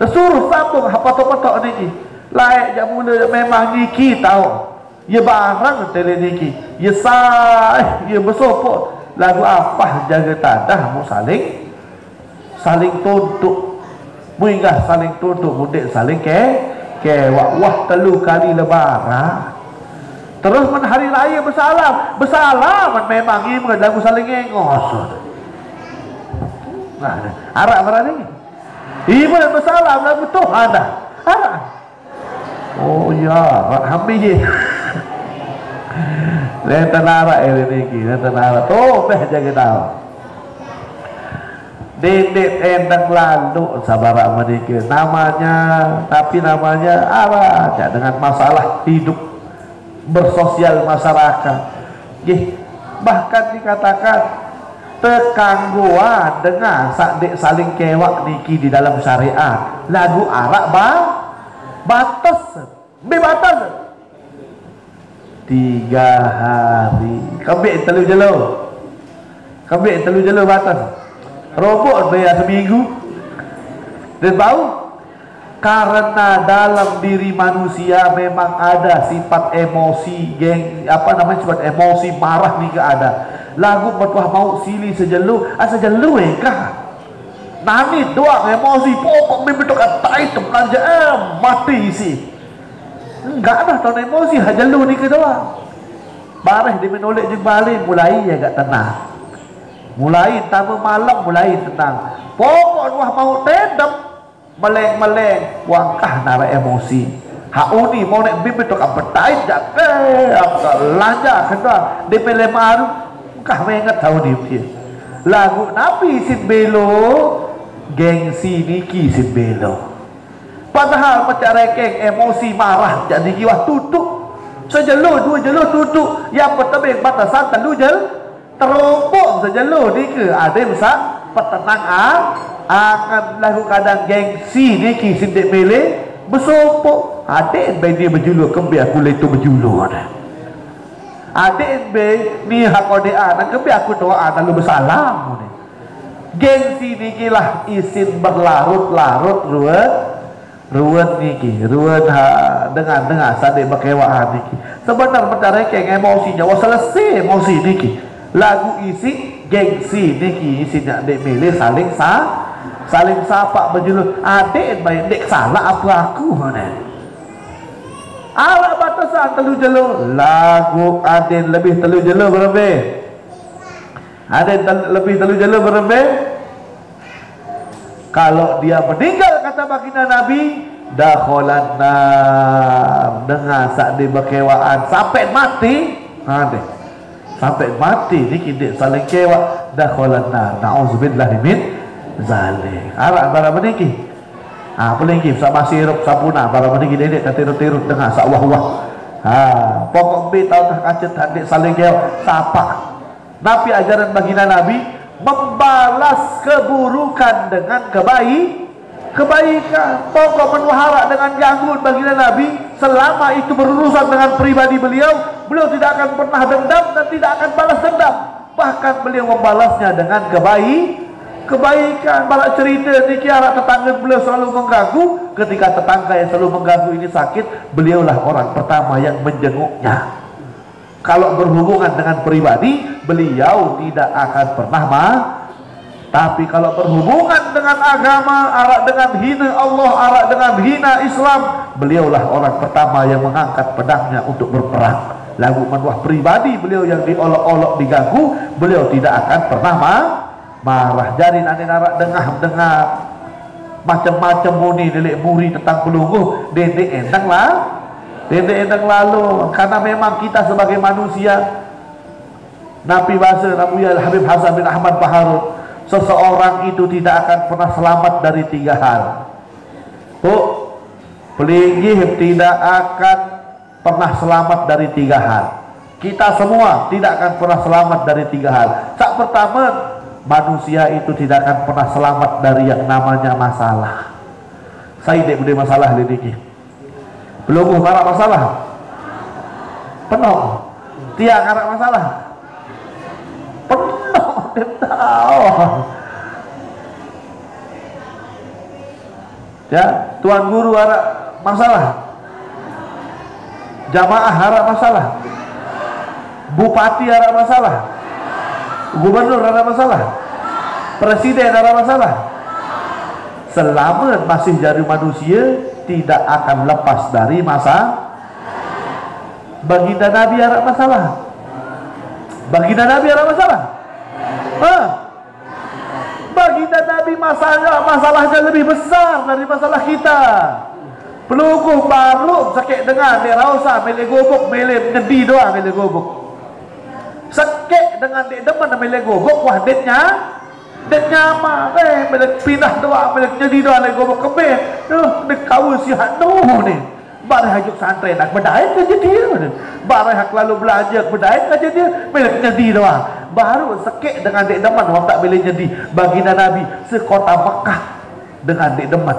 S2: tersuruh sambung apa-apa niki layak jak mula memang niki tahu ya barang tele niki ya sah ya bersopok lagu apa jaga tadah mu saling tuntut mu ingat saling tuntut mudik saling wah telu kali lebaran terus men hari raya bersalam memang ini lagu saling engos. Nah, arak berani ibu bersalam lagu tuh ada arak. Oh ya, hampir je. Lenten arak ini lenten arak tuh jaga tahu. Dedek endang lalu sabar menikah namanya, tapi namanya arak dengan masalah hidup bersosial masyarakat. Bahkan dikatakan tekangguan dengan saling kewak niki di dalam syariat lagu arak batas 3 hari kambing telu jelo batas robot bayar seminggu dan bau. Karena dalam diri manusia memang ada sifat emosi sifat emosi marah nih ada lagu bertuah mau silih sejelu sejelu kah nani doang emosi pokok membentuk kata itu belanja mati sih enggak ada tahun emosi hajelu nih ke doang bareh di menolak jeng balik mulai ya gak tenang mulai tamu malam mulai tenang pokok wah mau tendam meleng wangkah nara emosi hauni mau nek bibit tok apetait jak lanja kena dipele maru kah menget tahu dia lagu nabi sin belo gengsi niki sin belo padahal mencarekeng emosi marah jadi jiwa tutup sejelo dua jelo tutup yang petebeng batasan telu jel terompok sejelo niki ada masak petenang akan lagu kadang gengsi niki sindik mele bersopok adik be dia berjulur kembi aku letu berjulur adik be ni hakodea dan kembi aku doa lalu bersalam gengsi niki lah isin berlarut-larut ruwet niki dengan sadik berkewaan niki sebenarnya mencari keng emosinya wah selesai emosi niki lagu isi gengsi niki sini adik milih saling sapa berjulur adik baik dek salah apa aku ni ala batasan telu jelur lagu adik lebih telu jelur berlebih adik lebih telu jelur berlebih kalau dia meninggal kata baginda Nabi dakholan nar dengan sak di berkewaan sampai mati adik sampai mati ni kita saling kewa dakholan nar na'udzubillahi min zalik arak barang meniki paling ki sama sirup sapuna barang meniki dedek tiru-tiru tengah sak wah-wah pokok bi tahu tak kacet adik saling kewa sapa Nabi ajaran baginda Nabi membalas keburukan dengan kebaikan pokok menuhara dengan gangguan baginda Nabi selama itu berurusan dengan pribadi beliau tidak akan pernah dendam dan tidak akan balas dendam bahkan beliau membalasnya dengan kebaikan balak cerita ni kiara tetangga beliau selalu mengganggu ketika tetangga yang selalu mengganggu ini sakit beliaulah orang pertama yang menjenguknya kalau berhubungan dengan pribadi beliau tidak akan pernah tapi kalau berhubungan dengan agama, arak dengan hina Allah, arak dengan hina Islam, beliaulah orang pertama yang mengangkat pedangnya untuk berperang. Lagu manuah pribadi beliau yang diolok-olok diganggu, beliau tidak akan pernah marah. Jadi nanti arak dengar macam-macam muni delik muri tentang pelungguh, dedek endang lalu. Karena memang kita sebagai manusia, Nabi bahasa Nabi Habib Hasan bin Ahmad Baharut, seseorang itu tidak akan pernah selamat dari 3 hal. Pelinggih tidak akan pernah selamat dari 3 hal. Kita semua tidak akan pernah selamat dari 3 hal. Sak pertama, manusia itu tidak akan pernah selamat dari yang namanya masalah. Saya tidak boleh masalah lagi. Belum marah masalah. Penuh. Tiang arah masalah. Penuh. Ya, tuan guru harap masalah, jamaah harap masalah, bupati harap masalah, gubernur harap masalah, presiden harap masalah. Selama masih jadi manusia tidak akan lepas dari baginda Nabi harap masalah, baginda Nabi harap masalah. Baginda Nabi masalahnya lebih besar dari masalah kita. Pelukuh baru sakit dengar dia rausa milik gobok milik nedi doang milik gobok. Sakit dengan dia depan milik gobok wah detnya mah milik pindah doang milik nedi doang milik gobok kebeh. Nek kau sihat ni. Barang hajuk santren nak berdaya kerja dia. Barang hak lalu belanja berdaya kerja dia. Milik nyedi doang. Baru sekek dengan dek deman orang tak boleh nyedi. Baginda Nabi sekota Mekah dengan dek deman.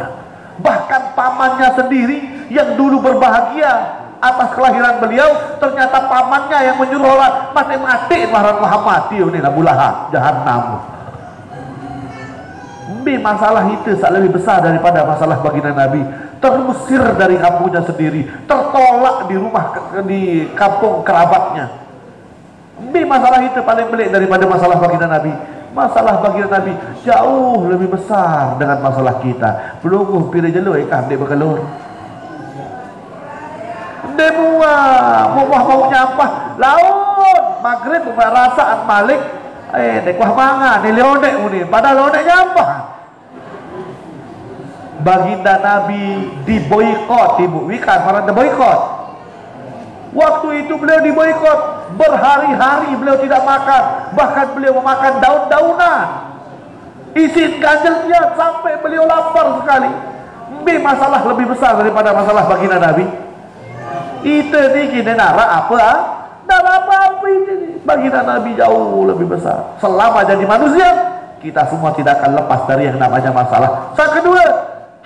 S2: Bahkan pamannya sendiri yang dulu berbahagia atas kelahiran beliau, ternyata pamannya yang menyuruh orang mati marah Muhammad ini Abu Lahab jahannam. Masalah itu lebih besar daripada masalah baginda Nabi. Terusir dari kampungnya sendiri, tertolak di rumah di kampung kerabatnya. Masalah itu paling pelik daripada masalah baginda Nabi. Masalah baginda Nabi jauh lebih besar dengan masalah kita. Belum pilih jalur ikan dia berkelur. Dia mau nyampah laut maghrib perasaan Malik dekuah manga ni leonek ni padahal leonek nyampah. Baginda Nabi diboikot, bukan para boikot. Waktu itu beliau diboikot, berhari-hari beliau tidak makan, bahkan beliau memakan daun-daunan. Isin ganjelnya sampai beliau lapar sekali. Masalah lebih besar daripada masalah baginda Nabi. Itu ni kita nara apa? Nara apa ini? Baginda Nabi jauh lebih besar. Selama jadi manusia, kita semua tidak akan lepas dari yang namanya masalah. Yang kedua,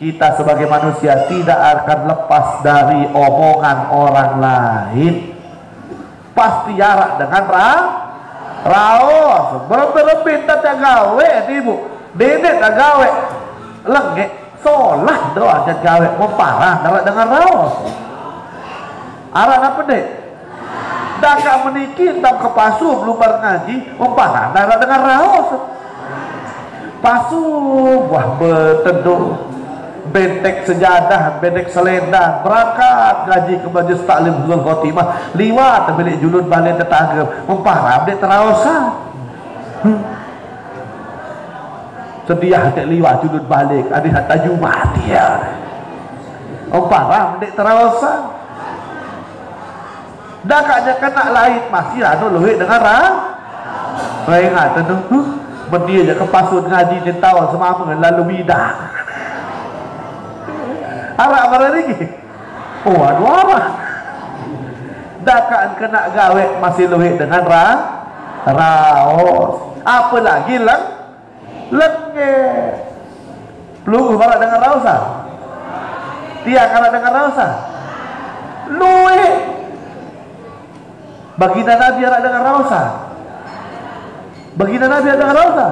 S2: kita sebagai manusia tidak akan lepas dari omongan orang lain. Pasti jarak dengan raos. Berlebih tak gawe ibu. Dedek tak gawe. Lengek solah doang tak gawe. Memparah dengan raos. Arah apa dek? dah kak meniki tak ke pasu belum ngaji umpah dah dengar raos pasu wah berteduk bentek sejadah, bentek selendang, berangkat ngaji ke majlis taklim Husnul Khotimah, liwat bilik julud balik tetangga, memparah dek terawasa. Sedia dek liwat julud balik, adik tak tajumat dia. Memparah dek terawasa. Dah kaknya kena lain masih anu luhik dengar ah. Saya ingat tu, mendia je kepasut ngaji tentawal semama lalu bidah. Arak mana lagi? Oh, aduh apa? Dakaan kena gawe masih luhik dengan raos. Apa lagi lenge. Peluru malah dengan rausa. Tiak kalah dengan rausa. Luhik. Baginda Nabi arak dengan rausa. Baginda Nabi arak dengan rausa.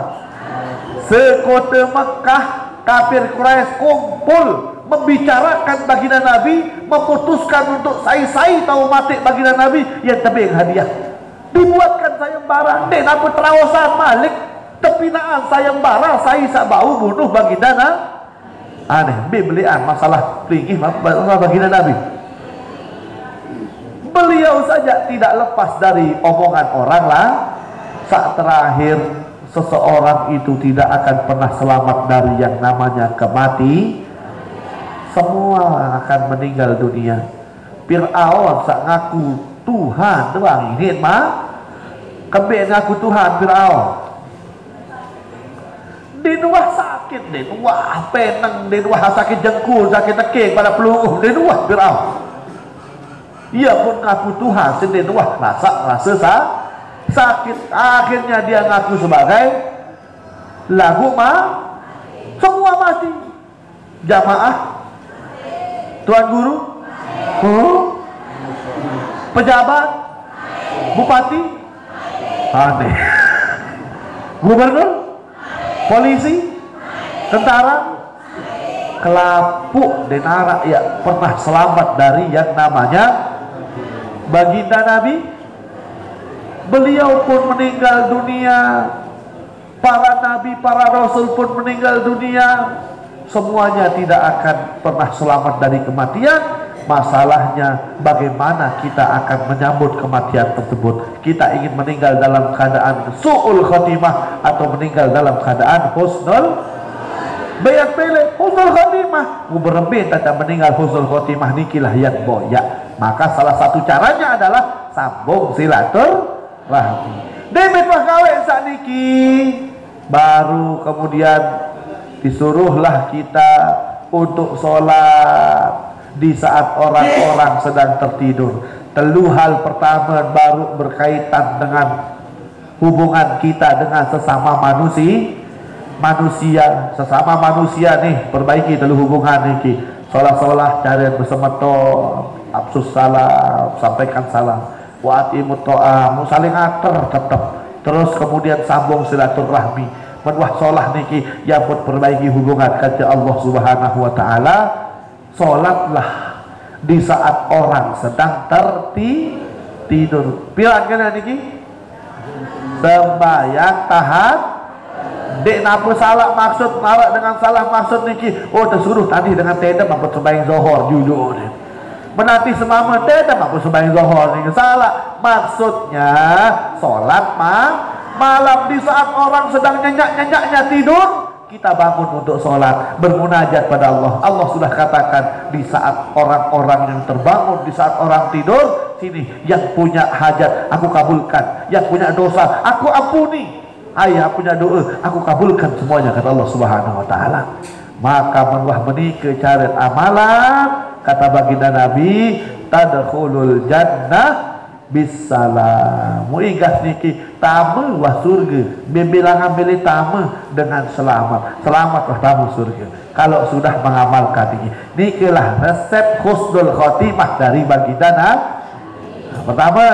S2: Sekota Mekah kafir Quraisy kumpul membicarakan baginda Nabi, memutuskan untuk sai-sai tahu mati baginda Nabi yang tebing hadiah dibuatkan sayembara dek apa terawasan malik tepinaan sayembara sai sabau bunuh baginda Nabi aneh belian masalah pelingih masalah baginda Nabi. Beliau saja tidak lepas dari omongan orang lah. Saat terakhir seseorang itu tidak akan pernah selamat dari yang namanya kematian. Semua akan meninggal dunia. Fir'aun sak ngaku Tuhan doang ini mah kembali ngaku Tuhan Fir'aun. Dinuah sakit, dinuah peneng, dinuah sakit jengkul, sakit tekik pada peluru, dinuah Fir'aun. Ia pun ngaku Tuhan, dinuah rasa sakit. Akhirnya dia ngaku sebagai lagu mah semua mati. Jamaah Tuan Guru, pejabat, bupati, aneh, gubernur, polisi, tentara, kelapuk denara ya pernah selamat dari yang namanya baginda Nabi. Beliau pun meninggal dunia, para nabi, para rasul pun meninggal dunia. Semuanya tidak akan pernah selamat dari kematian. Masalahnya bagaimana kita akan menyambut kematian tersebut. Kita ingin meninggal dalam keadaan su'ul khotimah atau meninggal dalam keadaan husnul bayat pilih husnul khotimah. Berembin tata meninggal husnul khotimah nikilah yang boyak. Maka salah satu caranya adalah sambung silaturahmi. Demit wah kawe sak niki baru kemudian disuruhlah kita untuk sholat di saat orang-orang sedang tertidur. Telu hal pertama baru berkaitan dengan hubungan kita dengan sesama manusia. Sesama manusia nih perbaiki telu hubungan niki. Sholat cari bersemeto, absus salam, sampaikan salam, wa'atimut ta'am, saling atur tetap. Terus kemudian sambung silaturahmi. Menwah sholat niki yang pun perbaiki hubungan kata Allah Subhanahu wa taala. Sholatlah di saat orang sedang tertidur. Piran kena niki sembahyang tahan dek napa salah maksud marak dengan salah maksud niki. Oh tersuruh tadi dengan tenda mampu sembahyang zuhur dulu menanti semama tenda mampu sembahyang zuhur niki salah maksudnya. Sholat malam di saat orang sedang nyenyak-nyenyaknya tidur, kita bangun untuk sholat, bermunajat pada Allah. Allah sudah katakan di saat orang-orang yang terbangun, di saat orang tidur, sini yang punya hajat aku kabulkan, yang punya dosa aku ampuni, ayah punya doa aku kabulkan semuanya, kata Allah Subhanahu wa taala. Maka menwah menikah cari amalan, kata baginda Nabi, tadkhulul jannah bisalam. Muigas niki tamu wah surga. Bilangan pilih tamu dengan selamat. Selamat wah tamu surga. Kalau sudah mengamalkan ini. Nikilah resep husnul khotimah dari baginda Nabi. Pertama,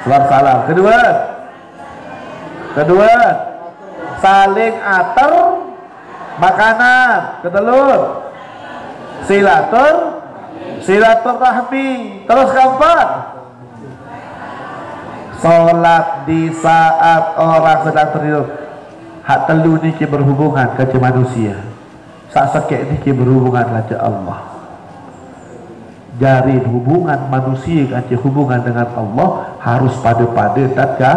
S2: salam. Kedua, saling atur makanan. Ketelur, silaturahmi. Terus keempat, sholat di saat orang sedang tidur. Hak telu niki berhubungan ke manusia. Sak sekek niki berhubungan ke Allah. Jari hubungan manusia ke hubungan dengan Allah harus pada-pada tatka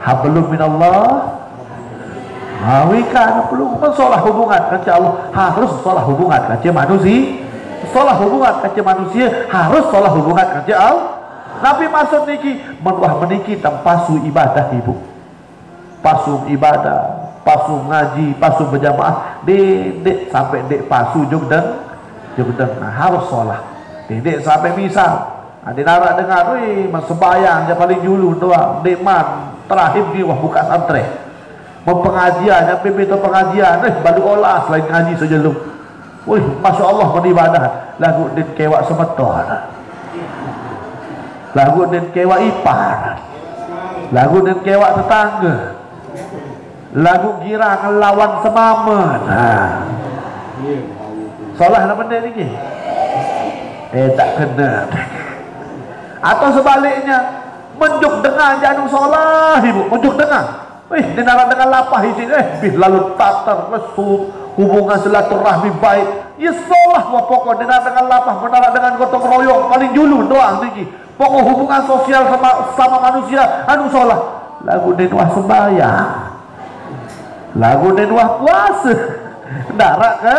S2: hablum minallah. Wika belum mensolah hubungan ke Allah harus solah hubungan ke manusia. Solah hubungan ke manusia harus solah hubungan ke Allah. Nabi maksud niki menuah meniki tempasu ibadah ibu. Pasu ibadah, pasu ngaji, pasu berjamaah, dek sampai dek pasu jugden, nah, harus sholat. Dek sampai misal, ada narak dengar, sembahyang yang paling dulu doang, dek man terakhir di wah buka santri, pengajian, yang pimpin pengajian, baru olah selain ngaji saja lu. Wih, masya Allah beribadah, lagu den kewak semeton, lagu den kewak ipar, lagu den kewak tetangga, lagu girang lawan semamen. Salah lah benda ni. Tak kena. Atau sebaliknya, menjuk dengar jangan salah ibu, menjuk dengar. Dia narang dengan lapah di sini. Lalu tatar mesum hubungan silaturahmi baik. Ya salah wah pokok dengar dengan lapah, menara dengan gotong royong paling dulu doang tinggi. Pokok hubungan sosial sama manusia anu salah. Lagu denwah sembahyang, lagu denwah puasa, darak ke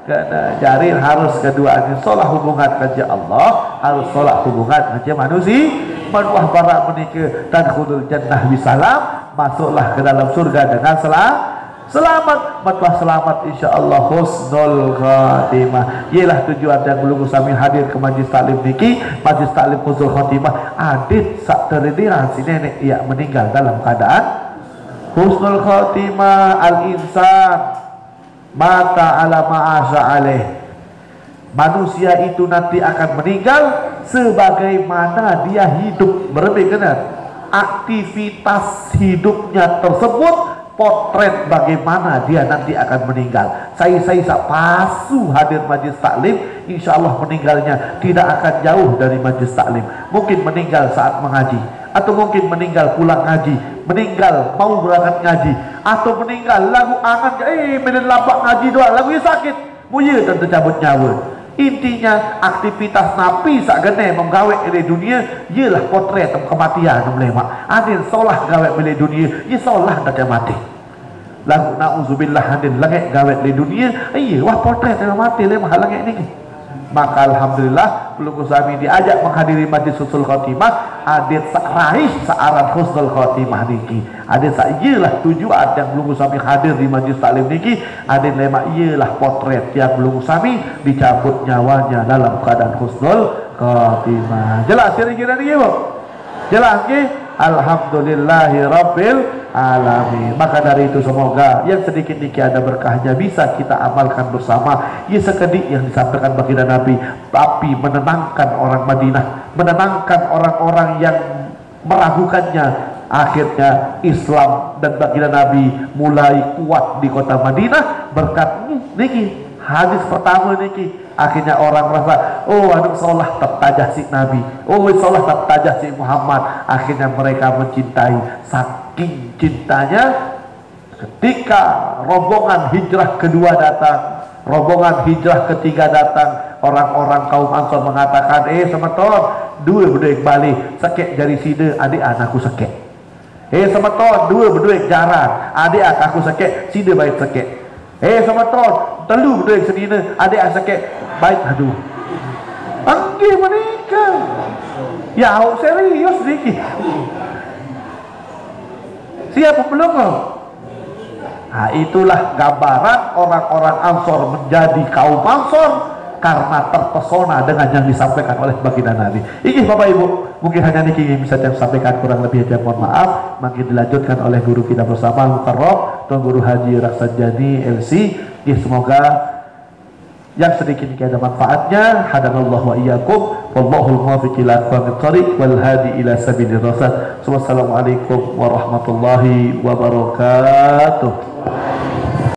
S2: karena jarir harus keduanya solah hubungan kerja Allah, harus solah hubungan kerja manusia. Manuah para menikah tadkhulul jannah bisalam, masuklah ke dalam surga dengan selamat. Manuah selamat insyaallah husnul khatimah. Ialah tujuan yang belum kami hadir ke majlis taklim niki, majlis taklim husnul khatimah. Adit sak terdiran si nenek ia meninggal dalam keadaan husnul khatimah. Al-insan mata ala ma'asya alaih. Manusia itu nanti akan meninggal sebagaimana dia hidup. Berbeda benar aktivitas hidupnya tersebut, potret bagaimana dia nanti akan meninggal. Saya pasu hadir majlis taklim, insya Allah meninggalnya tidak akan jauh dari majlis taklim. Mungkin meninggal saat mengaji, atau mungkin meninggal pulang ngaji, meninggal mau berangkat ngaji, atau meninggal lagu angan menen lapak ngaji doang, lagu sakit muya tentu cabut nyawa. Intinya aktivitas napi sak gene menggawe oleh dunia ialah potret kematian melemak. Adin solah gawe oleh dunia, ia solah tak mati. Lagu nauzubillah hadin langit gawe oleh dunia, iya wah potret mati lemah langit ni. Maka alhamdulillah belum kami diajak menghadiri majlis husnul khatimah, adik raih searan husnul khatimah niki. Adik ialah tujuan yang belum kami hadir di majlis taklim niki. Adik lemak ialah potret yang belum kami dicabut nyawanya dalam keadaan husnul khatimah. Jelas kira-kira ni bu? Jelas ke? Alhamdulillahi rabbil alamin. Maka dari itu semoga yang sedikit niki ada berkahnya bisa kita amalkan bersama. Ya sekedik yang disampaikan baginda Nabi, tapi menenangkan orang Madinah, menenangkan orang-orang yang meragukannya. Akhirnya Islam dan baginda Nabi mulai kuat di kota Madinah berkat niki hadis pertama niki. Akhirnya orang merasa, oh aduh solah tertajah si Nabi, oh solah tertajah si Muhammad. Akhirnya mereka mencintai. Saking cintanya, ketika rombongan hijrah kedua datang, rombongan hijrah ketiga datang, orang-orang kaum Ansor mengatakan, semeton dua berduit balik sekek dari sini, adik anakku sekek. Semeton dua berduit jaran, adik aku sekek, sini baik sekek. Semeton telu berduit senina, adik sekek baik. Aduh anggih menikah ya serius sedikit. Siapa belum kau? Nah, itulah gambaran orang-orang Ansor menjadi kaum Ansor karena terpesona dengan yang disampaikan oleh baginda Nabi. Ini Bapak Ibu, mungkin hanya niki yang bisa saya sampaikan, kurang lebih aja mohon maaf. Mungkin dilanjutkan oleh guru kita bersama Mukarram Tuan Guru Haji Raksajani LC. Semoga yang sedikit ini ada manfaatnya. Hadanallahu wa iyyakum wallahul muwaffiq ila aqwamit thariq wal hadi ila sabilir rasyad. Wassalamualaikum warahmatullahi wabarakatuh.